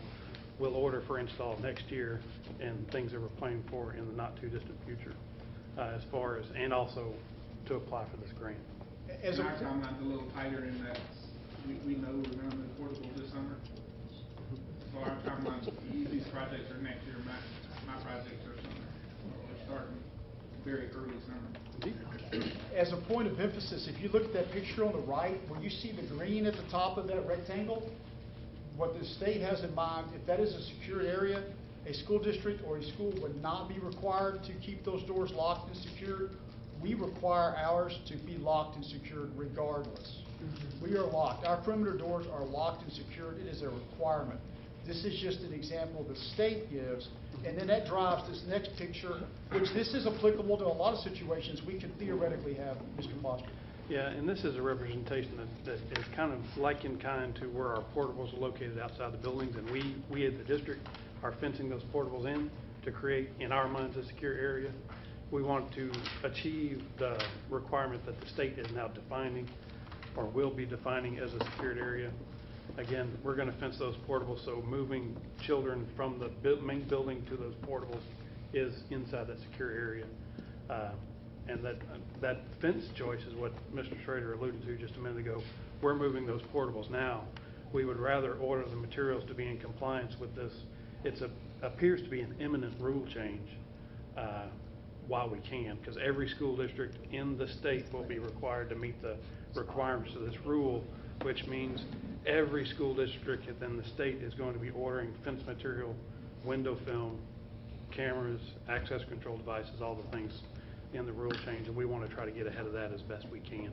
We'll order for install next year, and things that we're planning for in the not too distant future, as far as, and also to apply for this grant. As our timeline's a little tighter in that we know we're going to move portable this summer. So our timelines, these projects are next year, my projects are summer. We're starting very early summer. As a point of emphasis, if you look at that picture on the right, where you see the green at the top of that rectangle, what the state has in mind, if that is a secured area, a school district or a school would not be required to keep those doors locked and secured. We require ours to be locked and secured regardless. We are locked. Our perimeter doors are locked and secured. It is a requirement. This is just an example the state gives, and then that drives this next picture, which this is applicable to a lot of situations we could theoretically have, Mr. Foster. Yeah, and this is a representation that is kind of like in kind to where our portables are located outside the buildings, and we as the district are fencing those portables in to create, in our minds, a secure area. We want to achieve the requirement that the state is now defining, or will be defining, as a secured area. Again, we're going to fence those portables, so moving children from the main building to those portables is inside that secure area. And that fence choice is what Mr. Schrader alluded to just a minute ago. We're moving those portables now. We would rather order the materials to be in compliance with this. It appears to be an imminent rule change while we can, because every school district in the state will be required to meet the requirements of this rule, which means every school district within the state is going to be ordering fence material, window film, cameras, access control devices, all the things in the rule change, and we want to try to get ahead of that as best we can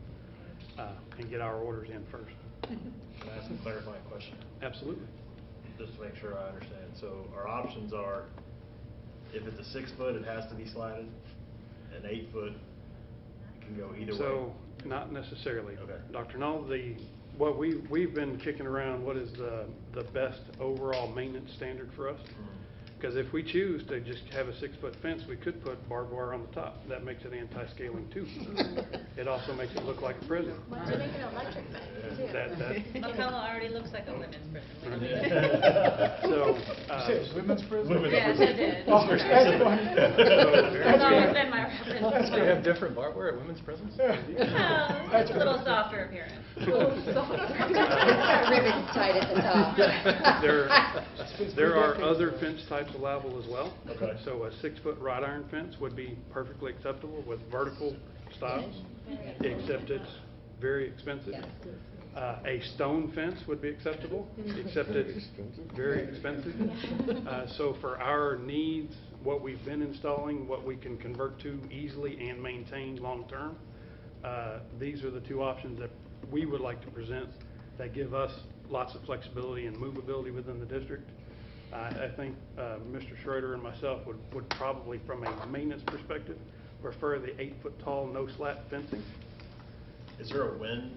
and get our orders in first. Can I ask a clarifying question? Absolutely. Just to make sure I understand. So our options are, if it's a 6 foot, it has to be slatted. An 8 foot, it can go either way. So not necessarily. Okay. Dr. Null, what we've been kicking around, what is the best overall maintenance standard for us? Because if we choose to just have a 6 foot fence, we could put barbed wire on the top. That makes it anti-scaling too. It also makes it look like a prison. Why don't you make an electric fence too? McCullough already looks like a women's prison. So, You said it was women's prison? Women's Yes, prison. I did. Oh, that's funny. That's always been my reference. Do they have different barbed wire at women's prisons? No, it's a little softer appearance. Ribbons tied at the top. There are other fence types allowable as well. Okay. So a 6 foot wrought iron fence would be perfectly acceptable with vertical styles, except it's very expensive. A stone fence would be acceptable, except it's very expensive. So for our needs, what we've been installing, what we can convert to easily and maintain long term, these are the two options that we would like to present that give us lots of flexibility and movability within the district. I think Mr. Schroeder and myself would probably, from a maintenance perspective, prefer the 8 foot tall no slat fencing. Is there a wind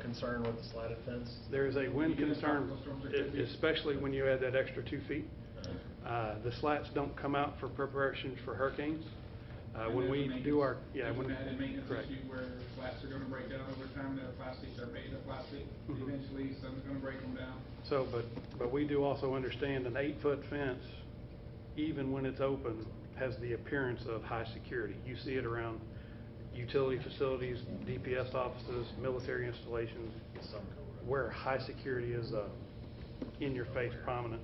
concern with the slatted fence? There is a wind concern, especially when you add that extra 2 feet. The slats don't come out for preparations for hurricanes. When we do our, There's an added maintenance issue where slats are going to break down over time. They're plastic, they're made of plastic. Eventually, something's going to break them down. So, but we do also understand an 8 foot fence, even when it's open, has the appearance of high security. You see it around utility facilities, DPS offices, military installations, where high security is in-your-face prominent,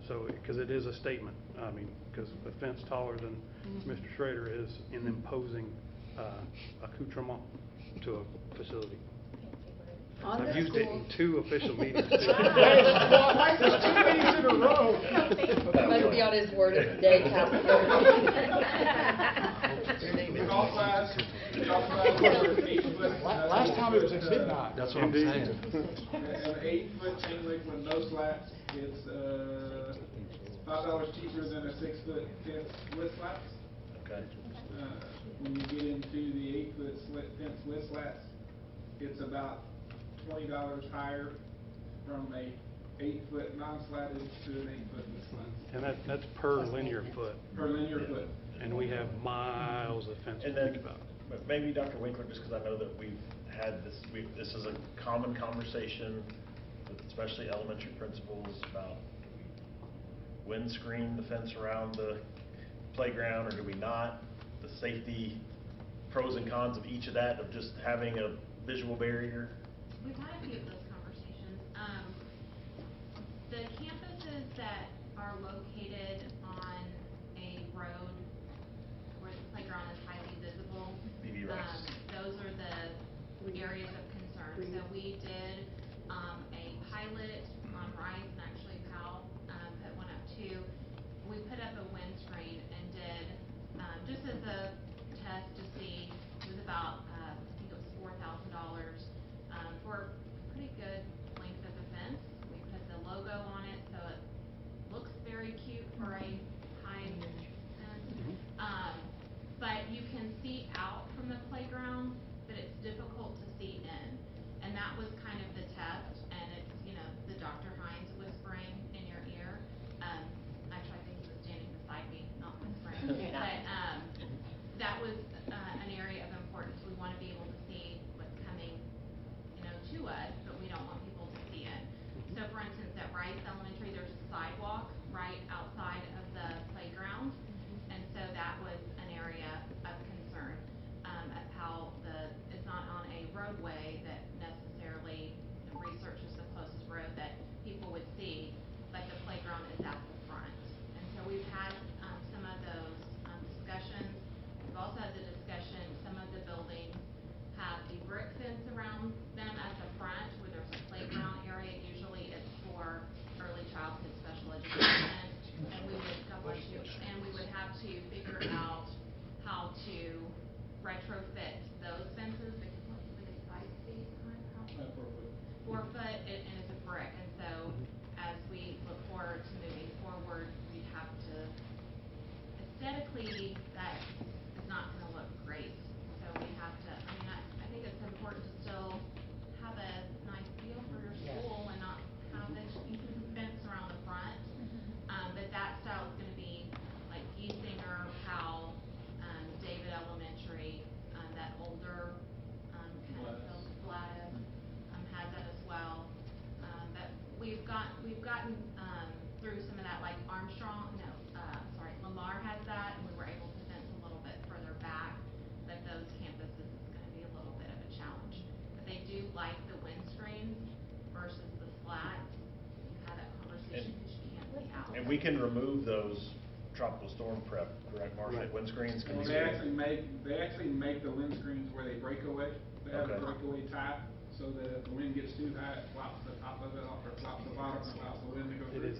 so, because it is a statement, I mean, because a fence taller than Mr. Schrader is an imposing accoutrement to a facility. On the I've used it school- in 2 official meetings. too. That's 2 meetings in a row. Must be on his word of the day, Counselor. Golf class, golf class, we're 8 foot. Last time it was at midnight. That's what I'm Indeed. saying. An 8-foot chain link with no slats, it's $5 cheaper than a 6-foot fence with slats. Okay. When you get into the 8-foot fence with slats, it's about $20 higher from a 8-foot non-slatted to an 8-foot with slats. And that's per linear foot. Per linear foot. And we have miles of fence to And think then, about. but maybe Dr. Winkler, just because I know that we've had this, this is a common conversation, with especially elementary principals, about windscreen the fence around the playground, or do we not? The safety pros and cons of each of that, of just having a visual barrier. We've had a few of those conversations. The campuses that are located on a road where the playground is highly visible, BB rights. those are the areas of concern. So we did a pilot on Rice, and actually Powell put one up too. We put up a windscreen and did, just as a test to see, it was about, I think it was $4,000 for a pretty good length of the fence. We put the logo on it, so it looks very cute for a high fence. But you can see out from the playground, but it's difficult to see in. And that was kind of the test, and it's, the Dr. Hines whispering in your ear. Actually, I think he was standing beside me, not whispering. But that was an area of importance. We want to be able to see what's coming, to us, but we don't want people to see it. So for instance, at Rice Elementary, there's a sidewalk right outside of the playground. And so that was an area of concern, at how it's not on a roadway that necessarily, research is the closest road that people would see, but the playground is at the front. And so we've had some of those discussions. We've also had the discussion, some of the buildings have a brick fence around them at the front where there's a playground area. Usually it's for early childhood special education. And we would have to figure out how to retrofit those fences, because what was the size feet? 4 foot, and it's a brick. And so as we look forward to moving forward, we'd have to, aesthetically, that is not going to look great. So we have to, I think it's important to still have a nice feel for your school and not have this fence around the front. But that style is going to be like Giesinger, Powell, David Elementary, that older kind of Gladys has that as well. But we've gotten through some of that, like Lamar has that, and we were able to fence a little bit further back. But those campuses, it's going to be a little bit of a challenge. But they do like the windscreens versus the slats. We've had that conversation because you can't see out. And we can remove those tropical storm prep, correct, Marcia? Windscreens can be. They actually make the windscreens where they break away. They have a breakaway tie, so that if the wind gets too high, it flops the top of it off, or flops the bottom, and allows the wind to go through. It is.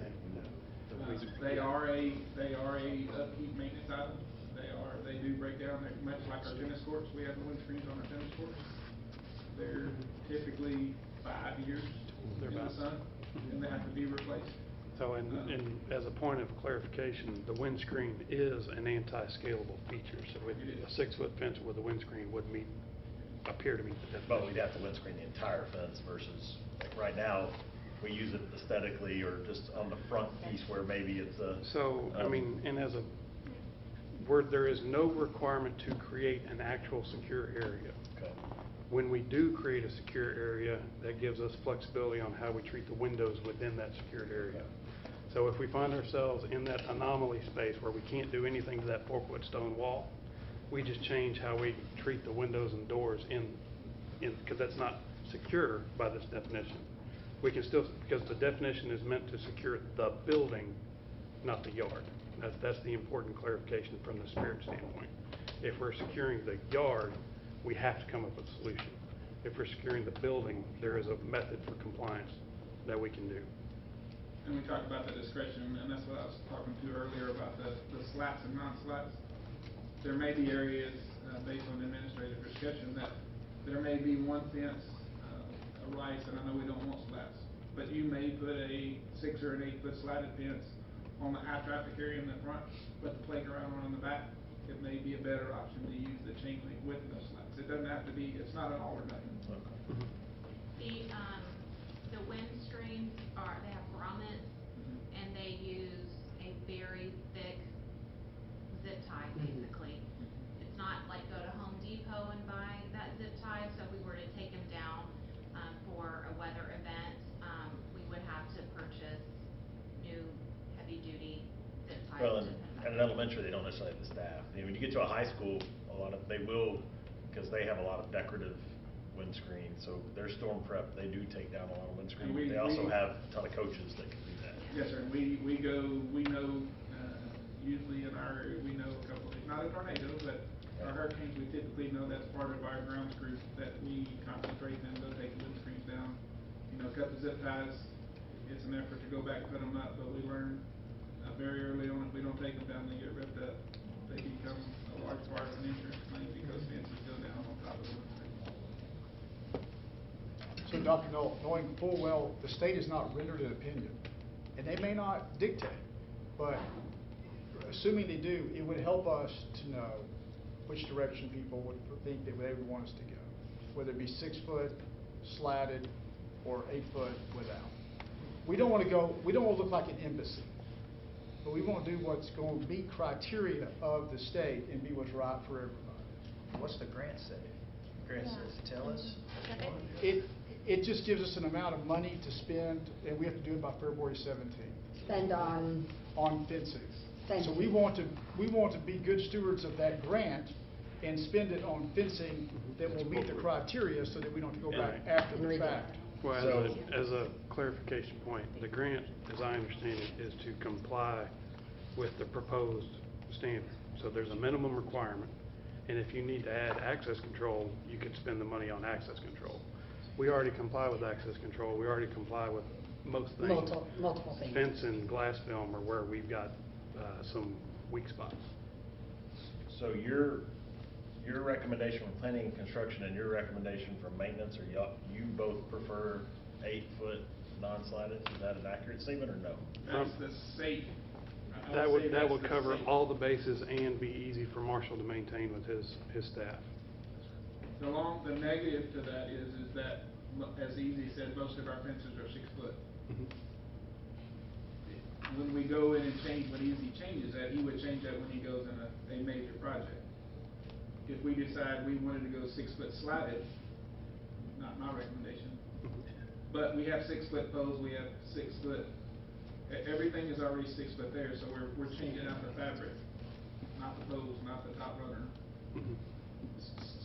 They are a upkeep maintenance item. They do break down. They're much like our tennis courts. We have the windscreens on our tennis courts. They're typically 5 years in the sun, and they have to be replaced. So, and as a point of clarification, the windscreen is an anti-scalable feature. So a 6-foot fence with a windscreen would appear to meet the definition. But we'd have to windscreen the entire fence versus, like right now, we use it aesthetically or just on the front piece where maybe it's a. So, and where there is no requirement to create an actual secure area. Okay. When we do create a secure area, that gives us flexibility on how we treat the windows within that secured area. So if we find ourselves in that anomaly space where we can't do anything to that 4-foot stone wall, we just change how we treat the windows and doors because that's not secure by this definition. We can still, because the definition is meant to secure the building, not the yard. That's the important clarification from the spirit standpoint. If we're securing the yard, we have to come up with a solution. If we're securing the building, there is a method for compliance that we can do. And we talked about the discretion, and that's what I was talking to earlier about the slats and non-slats. There may be areas, based on administrative discussion, that there may be one fence, a rice, and I know we don't want slats, but you may put a 6 or an 8 foot slatted fence on the high traffic area in the front, put the playground on the back. It may be a better option to use the chain link with no slats. It doesn't have to be, it's not an all or nothing. The wind screens they have grommets, and they use a very thick zip tie, basically. It's not like go to Home Depot and buy that zip tie, so if we were to take them down for a weather event, we would have to purchase new heavy-duty zip ties. Well, at an elementary, they don't necessarily have the staff. I mean, when you get to a high school, they will, because they have a lot of decorative windscreen, so their storm prep, they do take down a lot of windscreen. They also have a ton of coaches that can do that. Yes, sir. We know, usually in our area, we know a couple, not a tornado, but our hurricanes, we typically know that's part of our grounds crew that we concentrate them, they'll take the windscreens down. You know, cut the zip ties. It's an effort to go back and put them up, but we learn very early on, if we don't take them down, they get ripped up. They become a large part of an insurance claim because fences go down on top of the windscreen. So Dr. Knoll, knowing full well the state has not rendered an opinion, and they may not dictate, but assuming they do, it would help us to know which direction people would think they would ever want us to go, whether it be 6 foot slatted or 8 foot without. We don't want to look like an embassy, but we want to do what's going to meet criteria of the state and be what's right for everybody. What's the grant say? Grant says, tell us. It just gives us an amount of money to spend, and we have to do it by February 17th. Spend on fencing. Fencing. So we want to be good stewards of that grant and spend it on fencing that will meet the criteria so that we don't have to go back after the fact. Well, as a clarification point, the grant, as I understand it, is to comply with the proposed standard. So there's a minimum requirement, and if you need to add access control, you could spend the money on access control. We already comply with access control. We already comply with most things. Multiple things. Fence and glass film are where we've got some weak spots. So your recommendation for planning and construction and your recommendation for maintenance, you both prefer 8 foot non-slatted? Is that an accurate statement or no? That's the safe. That would cover all the bases and be easy for Marshall to maintain with his staff. The negative to that is that, as Easy said, most of our fences are 6 foot. When we go in and change, when Easy changes that, he would change that when he goes in a major project. If we decide we wanted to go 6 foot slatted, not my recommendation, but we have 6 foot poles, we have 6 foot, everything is already 6 foot there, so we're changing out the fabric, not the poles, not the top runner.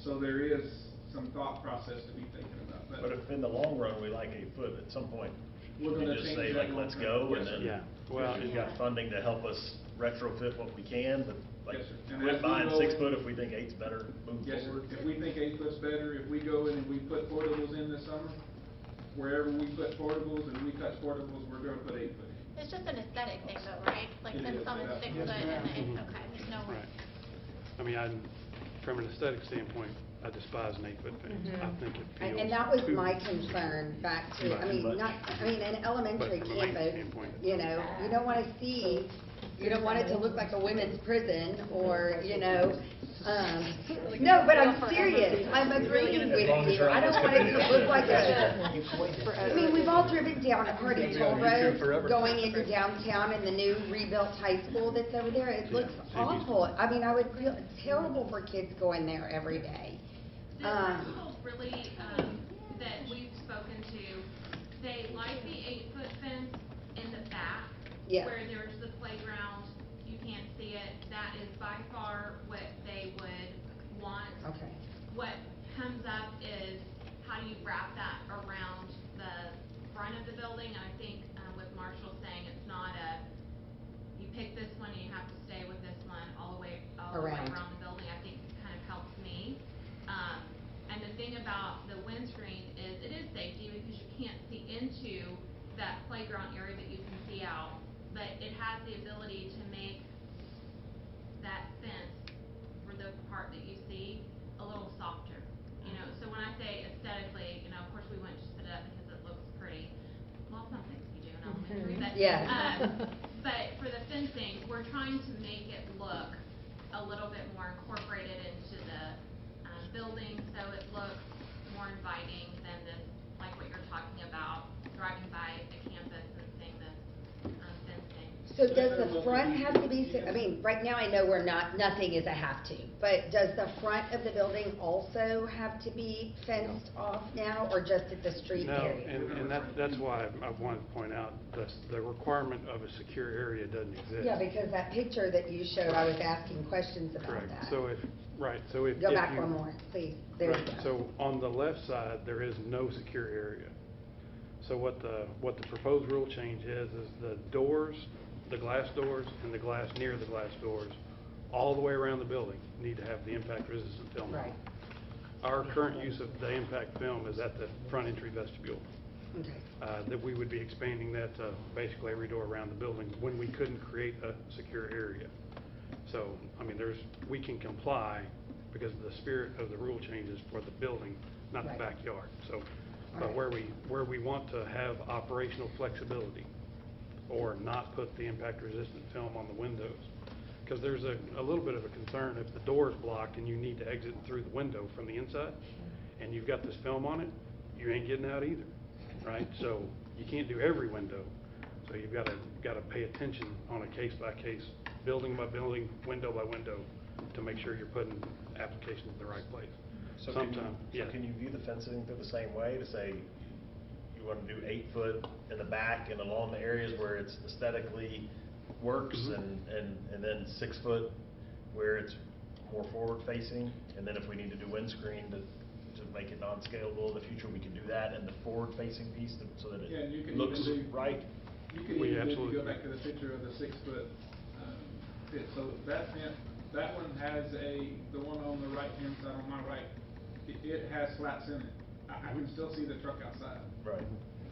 So there is some thought process to be thinking about. But if in the long run we like 8 foot, at some point, We're you gonna just change say that like, let's long-term. go, Yes, and then sir. we've got funding to help us retrofit what we can, but like, Yes, sir. And quit as we buying go 6 in- foot if we think 8's better, move Yes, sir. forward. If we think 8 foot's better, if we go in and we put portables in this summer, wherever we put portables and we touch portables, we're gonna put 8 foot in. It's just an aesthetic thing though, right? Like It then is, someone's yeah. 6 Yes, foot and ma'am. they, okay, there's no way. Right. I mean, from an aesthetic standpoint, I despise an 8 foot fence. I think it feels And that was too- my concern back to, Right. an elementary But from a maintenance campus, standpoint, you don't want to see, you don't want it to look like a women's prison or, no, but I'm serious. I'm agreeing with you. I don't want it to look like we've all driven down Hardy Toll Road going into downtown and the new rebuilt high school that's over there. It looks awful. I mean, I would feel terrible for kids going there every day. The principals really, that we've spoken to, they like the 8 foot fence in the back, Yeah. where there's the playground, you can't see it. That is by far what they would want. Okay. What comes up is how do you wrap that around the front of the Around. around the building, I think kind of helps me. And the thing about the windscreen is it is safety because you can't see into that playground area, but you can see out. But it has the ability to make that fence for the part that you see a little softer. You know, so when I say aesthetically, you know, of course we wouldn't just put it up because it looks pretty. Well, some things you do in elementary, but Yeah. but for the fencing, we're trying to make it look a little bit more incorporated into the building, so it looks more inviting than this, like what you're talking about, driving by the campus and seeing this fencing. So does the front have to be, I mean, right now I know nothing is a have to, but does the front of the building also have to be fenced off now, or just at the street area? No, and that's why I wanted to point out the requirement of a secure area doesn't exist. Yeah, because that picture that you showed, I was asking questions about Correct. that. So if Go back you- one more, please. There you go. So on the left side, there is no secure area. So what the proposed rule change is the doors, the glass doors, and the glass near the glass doors, all the way around the building, need to have the impact resistant film. Right. Our current use of the impact film is at the front entry vestibule. Okay. That we would be expanding that to basically every door around the building when we couldn't create a secure area. So, I mean, we can comply because the spirit of the rule changes for the building, not the backyard. So, but where we want to have operational flexibility or not put the impact resistant film on the windows, because there's a little bit of a concern if the door is blocked and you need to exit through the window from the inside and you've got this film on it, you ain't getting out either, right? So you can't do every window. So you've got to pay attention on a case by case, building by building, window by window, to make sure you're putting applications in the right place. So can you view the fencing through the same way to say you want to do 8 foot in the back and along the areas where it's aesthetically works, and then 6 foot where it's more forward facing, and then if we need to do windscreen to make it non-scalable in the future, we can do that, and the forward facing piece so that it looks right. You could even, if you go back to the picture of the 6 foot pit, so that fence, that one has the one on the right hand side on my right, it has slats in it. I can still see the truck outside. Right.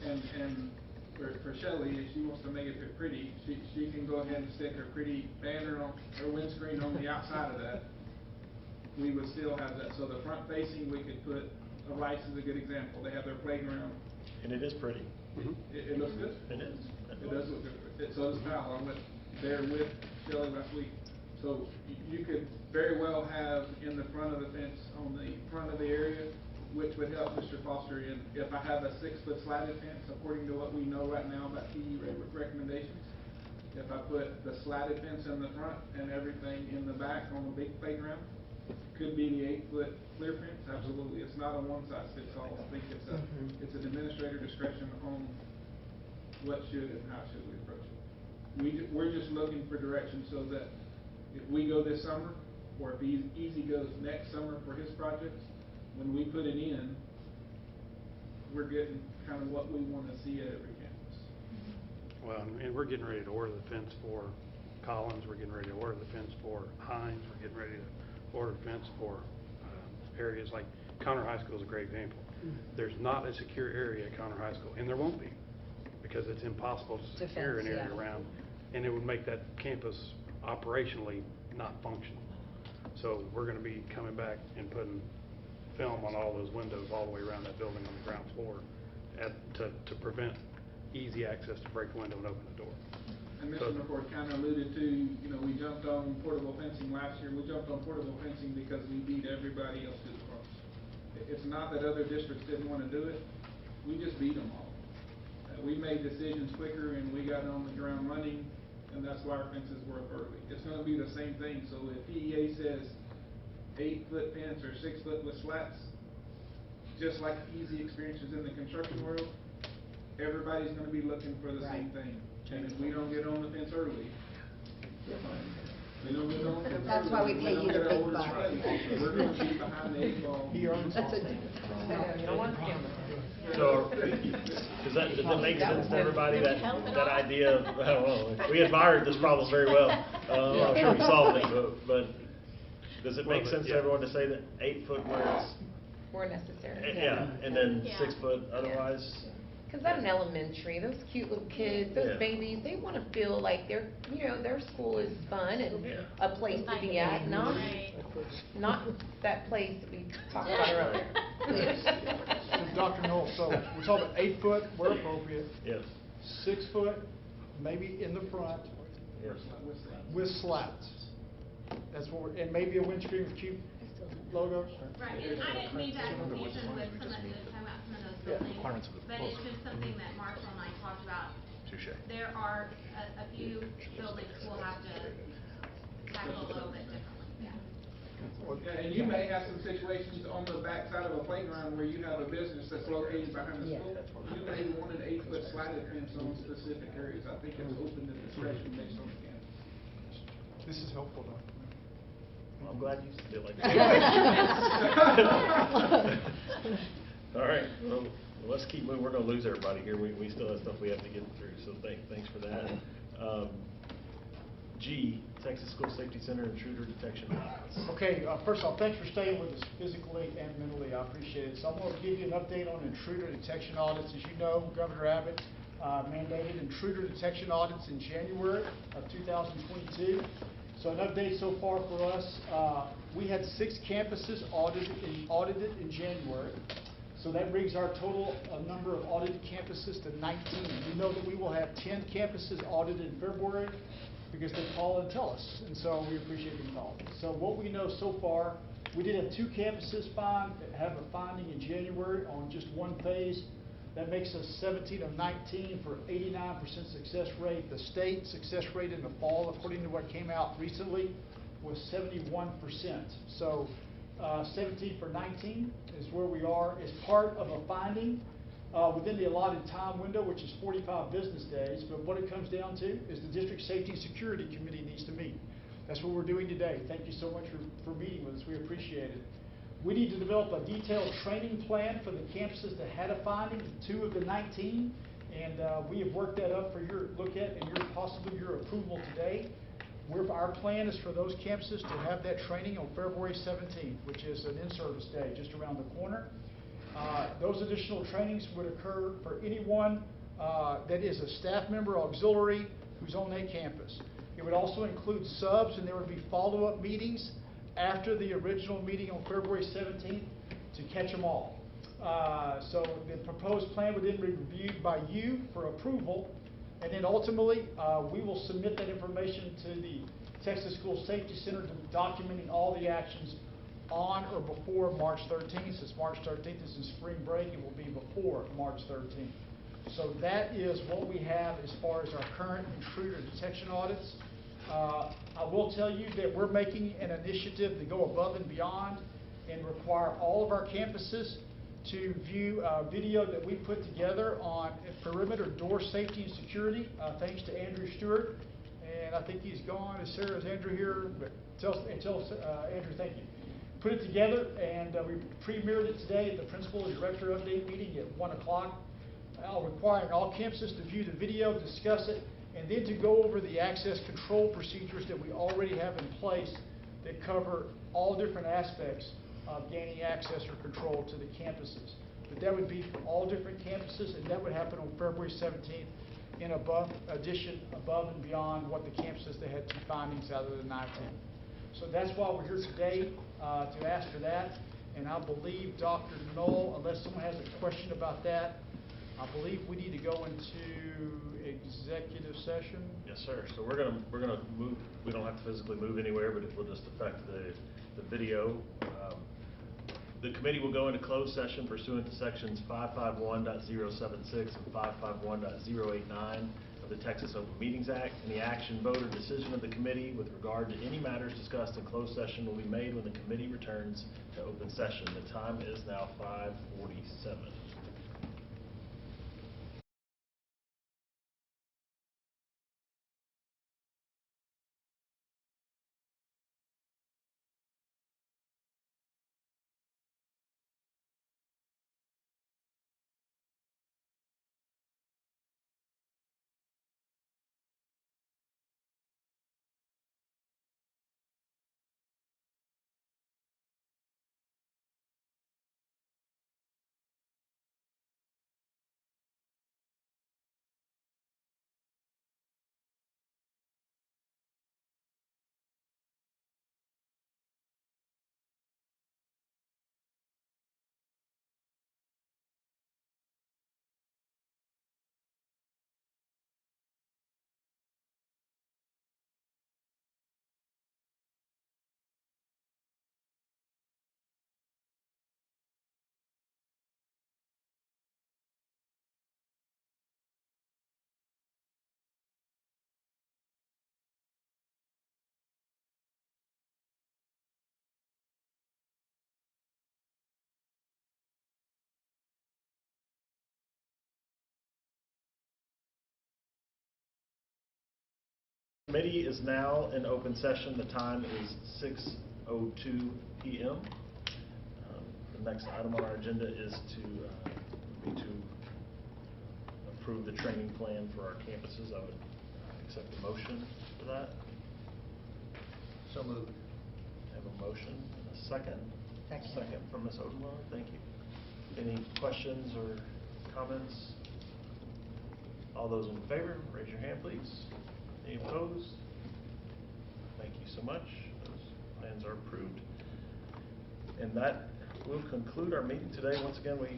And for Shelley, if she wants to make it pretty, she can go ahead and stick her pretty banner on her windscreen on the outside of that. We would still have that. So the front facing, we could put, Rice is a good example. They have their playground. And it is pretty. It looks good. It is. It does look good. So does Val. I went there with Shelley last week. So you could very well have in the front of the fence, on the front of the area, which would help Mr. Foster in, if I have a 6 foot slatted fence, according to what we know right now about PE recommendations. If I put the slatted fence in the front and everything in the back on the big playground, could be the 8 foot clear fence, absolutely. It's not a one size fits all. I think it's an administrator discretion on what should and how should we approach it. We're just looking for direction so that if we go this summer, or if Easy goes next summer for his projects, when we put it in, we're getting kind of what we want to see at every campus. Well, and we're getting ready to order the fence for Collins, we're getting ready to order the fence for Hines, we're getting ready to order the fence for areas like Conroe High School is a great example. There's not a secure area at Conroe High School, and there won't be, because it's impossible to secure an area around, and it would make that campus operationally not functional. So we're going to be coming back and putting film on all those windows all the way around that building on the ground floor to prevent easy access to break the window and open the door. And Mr. McCord kind of alluded to, we jumped on portable fencing last year. We jumped on portable fencing because we beat everybody else to the cross. It's not that other districts didn't want to do it. We just beat them all. We made decisions quicker and we got on the ground running, and that's why our fences were up early. It's going to be the same thing. So if PEA says 8 foot fence or 6 foot with slats, just like easy experiences in the construction world, everybody's going to be looking for the same thing. And if we don't get on the fence early, That's why we pay you the big bucks. We're going to be behind the 8 ball. So, does that make sense to everybody, that idea of, I don't know, we admired this problem very well. I'm sure we solved it, but does it Well, make but sense to yeah. everyone to say that 8 foot where it's, More necessary. yeah, and then Yeah. 6 foot otherwise? Because I'm in elementary, those cute little kids, those Yeah. babies, they want to feel like their, their school is fun and Yeah. a place to be at, not that place that we talked about earlier. So, Dr. Knoll, so we're talking about 8 foot where appropriate. Yes. 6 foot, maybe in the front Yes. with slats. That's what we're, and maybe a windscreen with cute logos. Right, and I didn't mean to have confusion with some of the, talking about some of those buildings, but it's just something that Marshall and I talked about. Touche. There are a few buildings we'll have to tackle a little bit differently, yeah. Yeah, and you may have some situations on the backside of a playground where you have a business that's located behind the school. You may want an 8 foot slatted fence on specific areas. I think it's open to discretion based on the campus. This is helpful, Dr. Well, I'm glad you feel like that. All right, well, let's keep moving. We're gonna lose everybody here. We still have stuff we have to get through, so thanks for that. G, Texas School Safety Center intruder detection audits. Okay, first off, thanks for staying with us physically and mentally. I appreciate it. So I'm going to give you an update on intruder detection audits. As you know, Governor Abbott mandated intruder detection audits in January of 2022. So an update so far for us, we had 6 campuses audited in January. So that brings our total number of audited campuses to 19. We know that we will have 10 campuses audited in February because they call and tell us, and so we appreciate them calling. So what we know so far, we did have 2 campuses have a finding in January on just one phase. That makes us 17 of 19 for 89% success rate. The state success rate in the fall, according to what came out recently, was 71%. So 17 for 19 is where we are as part of a finding within the allotted time window, which is 45 business days. But what it comes down to is the District Safety and Security Committee needs to meet. That's what we're doing today. Thank you so much for meeting with us. We appreciate it. We need to develop a detailed training plan for the campuses that had a finding, 2 of the 19, and we have worked that up for your look at and possibly your approval today. Our plan is for those campuses to have that training on February 17th, which is an in-service day just around the corner. Those additional trainings would occur for anyone that is a staff member auxiliary who's on that campus. It would also include subs, and there would be follow-up meetings after the original meeting on February 17th to catch them all. So the proposed plan would then be reviewed by you for approval, and then ultimately we will submit that information to the Texas School Safety Center documenting all the actions on or before March 13th. Since March 13th is in spring break, it will be before March 13th. So that is what we have as far as our current intruder detection audits. I will tell you that we're making an initiative to go above and beyond and require all of our campuses to view video that we put together on perimeter door safety and security, thanks to Andrew Stewart. And I think he's gone. Is Andrew here? But tell Andrew, thank you. Put it together, and we premiered it today at the Principal and Director Update meeting at 1 o'clock, requiring all campuses to view the video, discuss it, and then to go over the access control procedures that we already have in place that cover all different aspects of gaining access or control to the campuses. But that would be for all different campuses, and that would happen on February 17th in above and beyond what the campuses that had 2 findings out of the 19. So that's why we're here today to ask for that. And I believe, Dr. Knoll, unless someone has a question about that, I believe we need to go into executive session. Yes, sir. So we're gonna move. We don't have to physically move anywhere, but it will just affect the video. The committee will go into closed session pursuant to sections 551.076 and 551.089 of the Texas Open Meetings Act. Any action, vote, or decision of the committee with regard to any matters discussed in closed session will be made when the committee returns to open session. The time is now 5:47. Committee is now in open session. The time is 6:02 p.m. The next item on our agenda is to approve the training plan for our campuses. I would accept a motion for that. So moved. I have a motion and a second. Second. Second from Ms. Odenweiler. Thank you. Any questions or comments? All those in favor, raise your hand, please. Any opposed? Thank you so much. Those plans are approved. And that will conclude our meeting today. Once again, we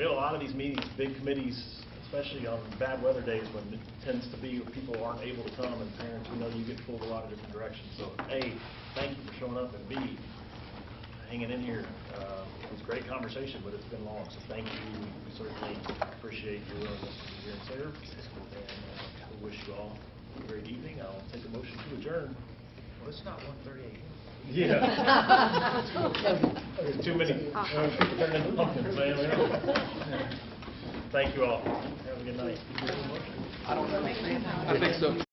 have a lot of these meetings, big committees, especially on bad weather days when it tends to be when people aren't able to come, and parents, we know you get pulled a lot of different directions. So A, thank you for showing up, and B, hanging in here. It was a great conversation, but it's been long, so thank you. We certainly appreciate your willingness to be here and serve, and we wish you all a great evening. I'll take a motion to adjourn. Well, it's not 1:38. Yeah. There's too many people turning into pumpkins, man. Thank you all. Have a good night. I don't know. I think so.